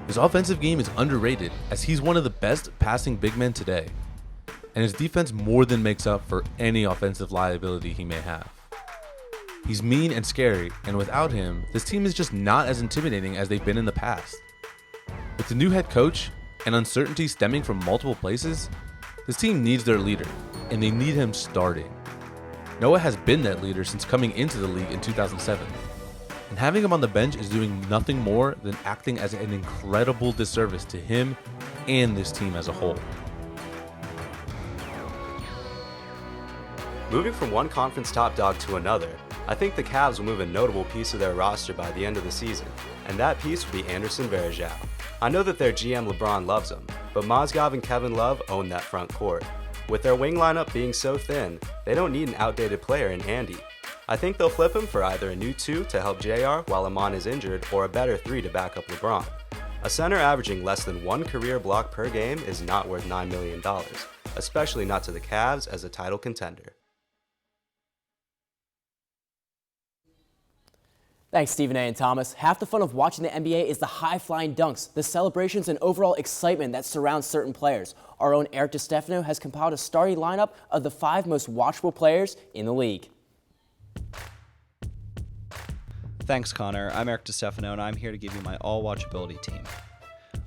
His offensive game is underrated as he's one of the best passing big men today, and his defense more than makes up for any offensive liability he may have. He's mean and scary, and without him, this team is just not as intimidating as they've been in the past. With the new head coach and uncertainty stemming from multiple places, this team needs their leader, and they need him starting. Noah has been that leader since coming into the league in 2007. And having him on the bench is doing nothing more than acting as an incredible disservice to him and this team as a whole. Moving from one conference top dog to another, I think the Cavs will move a notable piece of their roster by the end of the season, and that piece will be Anderson Varejao. I know that their GM LeBron loves him, but Mozgov and Kevin Love own that front court. With their wing lineup being so thin, they don't need an outdated player in Andy. I think they'll flip him for either a new 2 to help JR while Amon is injured or a better 3 to back up LeBron. A center averaging less than 1 career block per game is not worth $9 million, especially not to the Cavs as a title contender. Thanks, Stephen A. and Thomas. Half the fun of watching the NBA is the high-flying dunks, the celebrations, and overall excitement that surrounds certain players. Our own Eric DiStefano has compiled a starting lineup of the 5 most watchable players in the league. Thanks, Connor. I'm Eric DiStefano, and I'm here to give you my all-watchability team.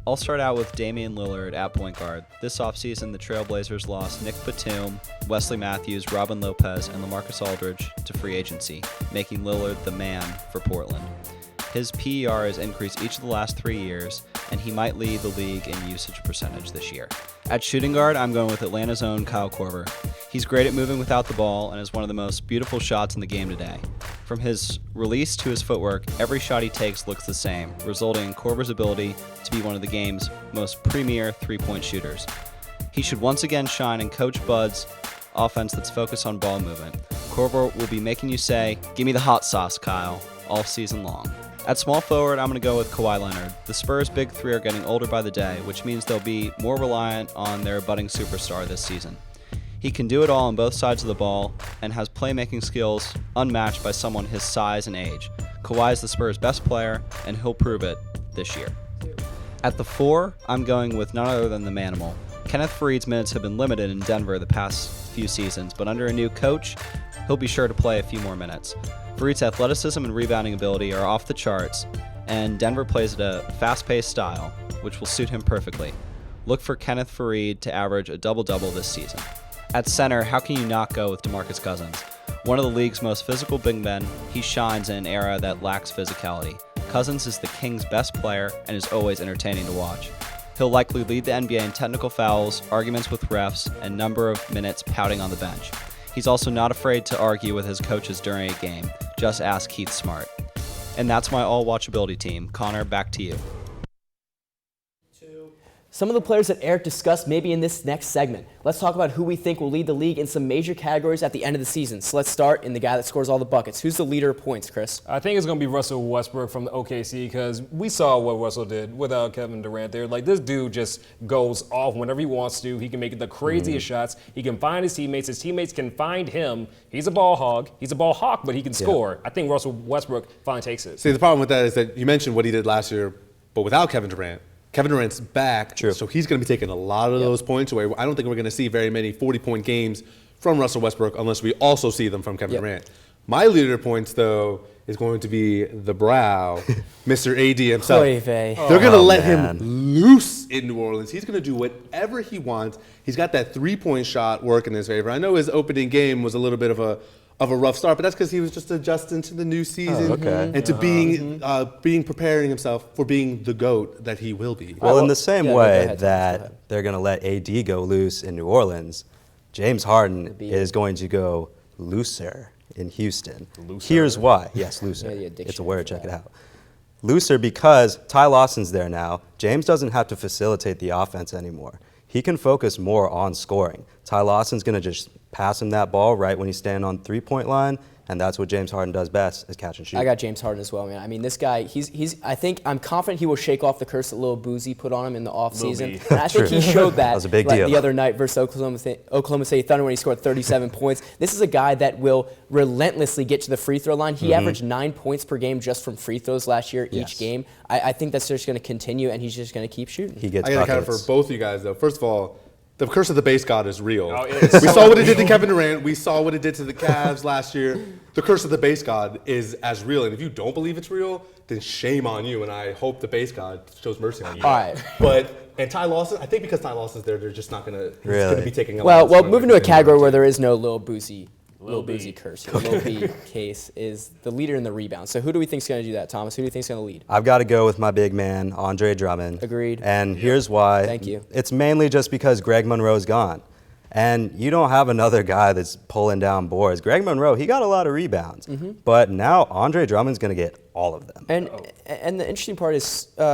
I'll start out with Damian Lillard at point guard. This offseason, the Trailblazers lost Nick Batum, Wesley Matthews, Robin Lopez, and LaMarcus Aldridge to free agency, making Lillard the man for Portland. His PER has increased each of the last 3 years, and he might lead the league in usage percentage this year. At shooting guard, I'm going with Atlanta's own Kyle Korver. He's great at moving without the ball and is one of the most beautiful shots in the game today. From his release to his footwork, every shot he takes looks the same, resulting in Korver's ability to be one of the game's most premier three-point shooters. He should once again shine in Coach Bud's offense that's focused on ball movement. Korver will be making you say, "Give me the hot sauce, Kyle," all season long. At small forward, I'm going to go with Kawhi Leonard. The Spurs' big 3 are getting older by the day, which means they'll be more reliant on their budding superstar this season. He can do it all on both sides of the ball and has playmaking skills unmatched by someone his size and age. Kawhi is the Spurs' best player, and he'll prove it this year. At the 4, I'm going with none other than the Manimal. Kenneth Faried's minutes have been limited in Denver the past few seasons, but under a new coach, he'll be sure to play a few more minutes. Faried's athleticism and rebounding ability are off the charts, and Denver plays at a fast-paced style, which will suit him perfectly. Look for Kenneth Faried to average a double-double this season. At center, how can you not go with DeMarcus Cousins? One of the league's most physical big men, he shines in an era that lacks physicality. Cousins is the Kings' best player and is always entertaining to watch. He'll likely lead the NBA in technical fouls, arguments with refs, and number of minutes pouting on the bench. He's also not afraid to argue with his coaches during a game. Just ask Keith Smart. And that's my all-watchability team. Connor, back to you. Some of the players that Eric discussed may be in this next segment. Let's talk about who we think will lead the league in some major categories at the end of the season. So let's start in the guy that scores all the buckets. Who's the leader of points, Chris? I think it's going to be Russell Westbrook from the OKC because we saw what Russell did without Kevin Durant there. Like, this dude just goes off whenever he wants to. He can make the craziest shots. He can find his teammates. His teammates can find him. He's a ball hog. He's a ball hawk, but he can score. I think Russell Westbrook finally takes it. See, the problem with that is that you mentioned what he did last year, but without Kevin Durant. Kevin Durant's back, so he's going to be taking a lot of those points away. I don't think we're going to see very many 40-point games from Russell Westbrook unless we also see them from Kevin Durant. My leader of points, though, is going to be the brow, Mr. AD himself. They're going to let him loose in New Orleans. He's going to do whatever he wants. He's got that three-point shot working in his favor. I know his opening game was a little bit of of a rough start, but that's because he was just adjusting to the new season and to being preparing himself for being the GOAT that he will be. Well, in the same way that they're going to let AD go loose in New Orleans, James Harden is going to go looser in Houston. Here's why. Yes, looser. It's a word. Check it out. Looser because Ty Lawson's there now. James doesn't have to facilitate the offense anymore. He can focus more on scoring. Ty Lawson's going to just pass him that ball right when he's standing on three-point line, and that's what James Harden does best, is catch and shoot. I got James Harden as well, man. I mean, this guy, I'm confident he will shake off the curse that Lil Boozy put on him in the offseason. And I think he showed that, was a big deal. The other night versus Oklahoma State Thunder when he scored 37 points. This is a guy that will relentlessly get to the free throw line. He averaged 9 points per game just from free throws last year each game. I think that's just going to continue, and he's just going to keep shooting. He gets I got to count for both of you guys, though. First of all, the curse of the base god is real. We saw what it did to Kevin Durant. We saw what it did to the Cavs last year. The curse of the base god is as real. And if you don't believe it's real, then shame on you. And I hope the base god shows mercy on you. All right. And Ty Lawson, I think because Ty Lawson's there, they're just not going to be taking a lot of Well, moving to a category where there is no Lil Boozy curse. Lil B case is the leader in the rebound. So who do we think is going to do that, Thomas? Who do you think is going to lead? I've got to go with my big man, Andre Drummond. Agreed. And here's why. Thank you. It's mainly just because Greg Monroe's gone. And you don't have another guy that's pulling down boards. Greg Monroe, he got a lot of rebounds. But now Andre Drummond's going to get all of them. And the interesting part is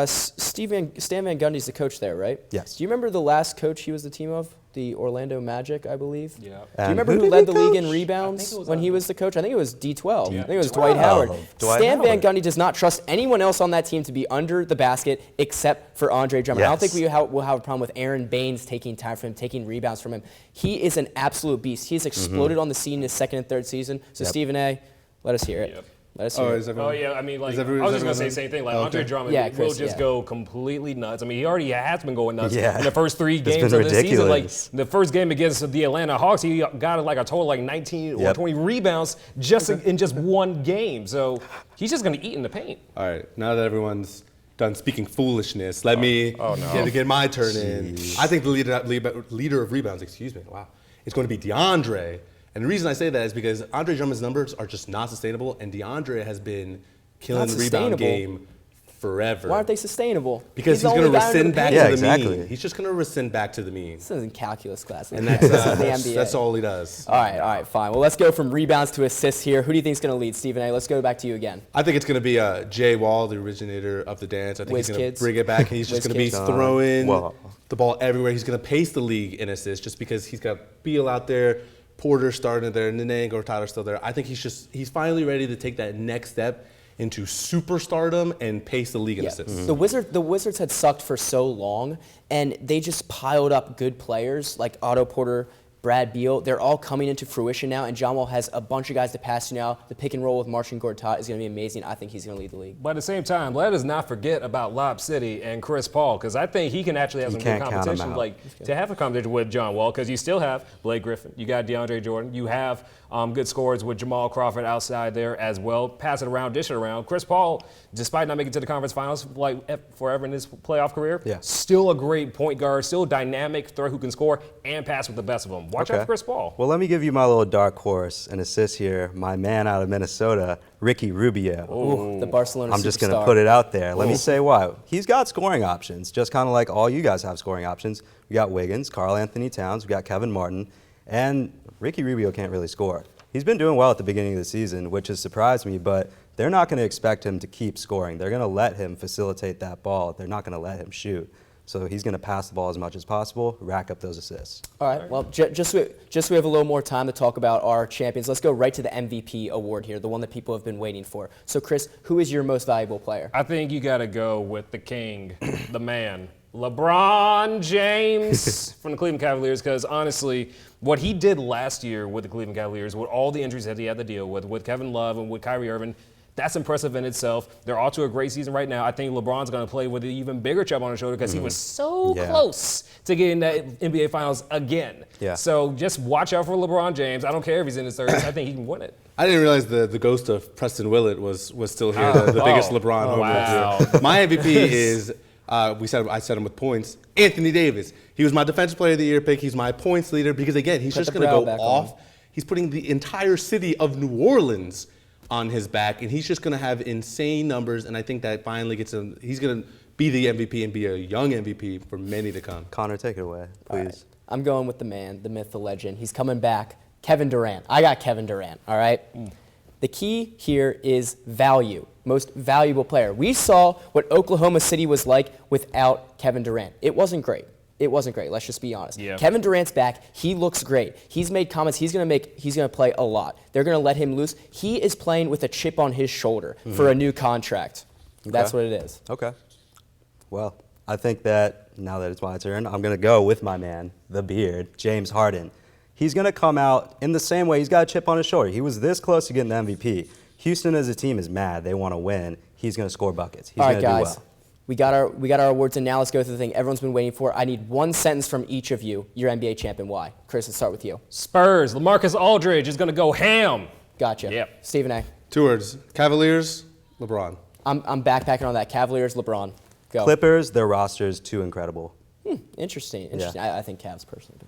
Stan Van Gundy's the coach there, right? Yes. Do you remember the last coach he was the team of? The Orlando Magic, I believe. Yeah. Do you remember who led the league in rebounds when he was the coach? I think it was D12. I think it was Dwight Howard. Stan Van Gundy does not trust anyone else on that team to be under the basket except for Andre Drummond. Yes. I don't think we'll have a problem with Aaron Baines taking time from him, taking rebounds from him. He is an absolute beast. He's exploded on the scene in his second and third season. So Stephen A., let us hear it. Let us hear it. I mean, like, I was just going to say the same thing. Like, Andre Drummond will just go completely nuts. I mean, he already has been going nuts in the first 3 games of the season. Like, the first game against the Atlanta Hawks, he got like a total like 19 or 20 rebounds just in just one game. So he's just going to eat in the paint. All right, now that everyone's done speaking foolishness, let me get my turn in. I think the leader of rebounds, is going to be DeAndre. And the reason I say that is because Andre Drummond's numbers are just not sustainable, and DeAndre has been killing the rebound game forever. Why aren't they sustainable? Because he's going to rescind back to the mean. He's just going to rescind back to the mean. This is in calculus class. And that's all he does. All right, fine. Well, let's go from rebounds to assists here. Who do you think is going to lead, Stephen A.? Let's go back to you again. I think it's going to be Jay Wall, the originator of the dance. I think he's going to bring it back, and he's just going to be throwing the ball everywhere. He's going to pace the league in assists just because he's got Beal out there, Porter starting there, Nene or Tyler still there. I think he's finally ready to take that next step into superstardom and pace the league in assists. The Wizards had sucked for so long, and they just piled up good players like Otto Porter, Brad Beal. They're all coming into fruition now, and John Wall has a bunch of guys to pass to now. The pick and roll with Marcin Gortat is going to be amazing. I think he's going to lead the league. But at the same time, let us not forget about Lob City and Chris Paul, because I think he can actually have some good competition, to have a competition with John Wall, because you still have Blake Griffin, you got DeAndre Jordan, you have good scores with Jamal Crawford outside there as well. Pass it around, dish it around. Chris Paul, despite not making it to the conference finals forever in his playoff career, still a great point guard, still dynamic threat who can score and pass with the best of them. Watch out for Chris Paul. Well, let me give you my little dark horse and assist here. My man out of Minnesota, Ricky Rubio. Ooh, the Barcelona I'm just going superstar. to put it out there. Let me say why. He's got scoring options, just kind of like all you guys have scoring options. We got Wiggins, Karl Anthony Towns, we got Kevin Martin, and Ricky Rubio can't really score. He's been doing well at the beginning of the season, which has surprised me, but they're not going to expect him to keep scoring. They're going to let him facilitate that ball. They're not going to let him shoot. So he's going to pass the ball as much as possible, rack up those assists. All right. Well, just so we have a little more time to talk about our champions, let's go right to the MVP award here, the one that people have been waiting for. So, Chris, who is your most valuable player? I think you got to go with the king, the man, LeBron James from the Cleveland Cavaliers, because honestly, what he did last year with the Cleveland Cavaliers, with all the injuries that he had to deal with Kevin Love and with Kyrie Irving, that's impressive in itself. They're off to a great season right now. I think LeBron's going to play with an even bigger chip on his shoulder because he was so close to getting that NBA Finals again. Yeah. So just watch out for LeBron James. I don't care if he's in his 30s. I think he can win it. I didn't realize the ghost of Preston Willett was still here, the biggest LeBron homer here. My MVP is, I said him with points, Anthony Davis. He was my Defensive Player of the Year pick. He's my points leader because, again, he's just going to go off. He's putting the entire city of New Orleans on his back, and he's just going to have insane numbers, and I think that finally gets him. He's going to be the MVP and be a young MVP for many to come. Connor, take it away, please. Right. I'm going with the man, the myth, the legend. He's coming back. Kevin Durant. I got Kevin Durant, all right? The key here is value, most valuable player. We saw what Oklahoma City was like without Kevin Durant. It wasn't great. It wasn't great. Let's just be honest. Yeah. Kevin Durant's back. He looks great. He's made comments. He's going to play a lot. They're going to let him loose. He is playing with a chip on his shoulder for a new contract. That's what it is. Okay. Well, I think that now that it's my turn, I'm going to go with my man, the beard, James Harden. He's going to come out in the same way. He's got a chip on his shoulder. He was this close to getting the MVP. Houston as a team is mad. They want to win. He's going to score buckets. He's going to do well. We got our awards, and now let's go through the thing everyone's been waiting for. I need one sentence from each of you. Your NBA champ and why. Chris, let's start with you. Spurs. LaMarcus Aldridge is going to go ham. Gotcha. Yep. Stephen A. 2 words. Cavaliers, LeBron. I'm backpacking on that. Cavaliers, LeBron. Go. Clippers, their roster is too incredible. Interesting. Yeah. I think Cavs personally.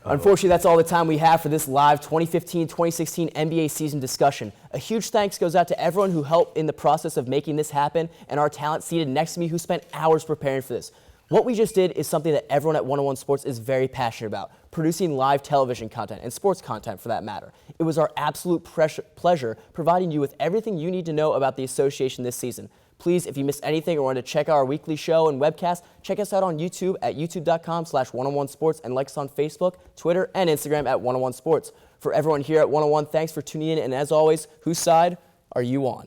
Unfortunately, that's all the time we have for this live 2015-2016 NBA season discussion. A huge thanks goes out to everyone who helped in the process of making this happen and our talent seated next to me who spent hours preparing for this. What we just did is something that everyone at 101 Sports is very passionate about, producing live television content and sports content for that matter. It was our absolute pleasure providing you with everything you need to know about the association this season. Please, if you missed anything or want to check out our weekly show and webcast, check us out on YouTube at youtube.com/101sports and like us on Facebook, Twitter, and Instagram at 101sports. For everyone here at 101, thanks for tuning in, and as always, whose side are you on?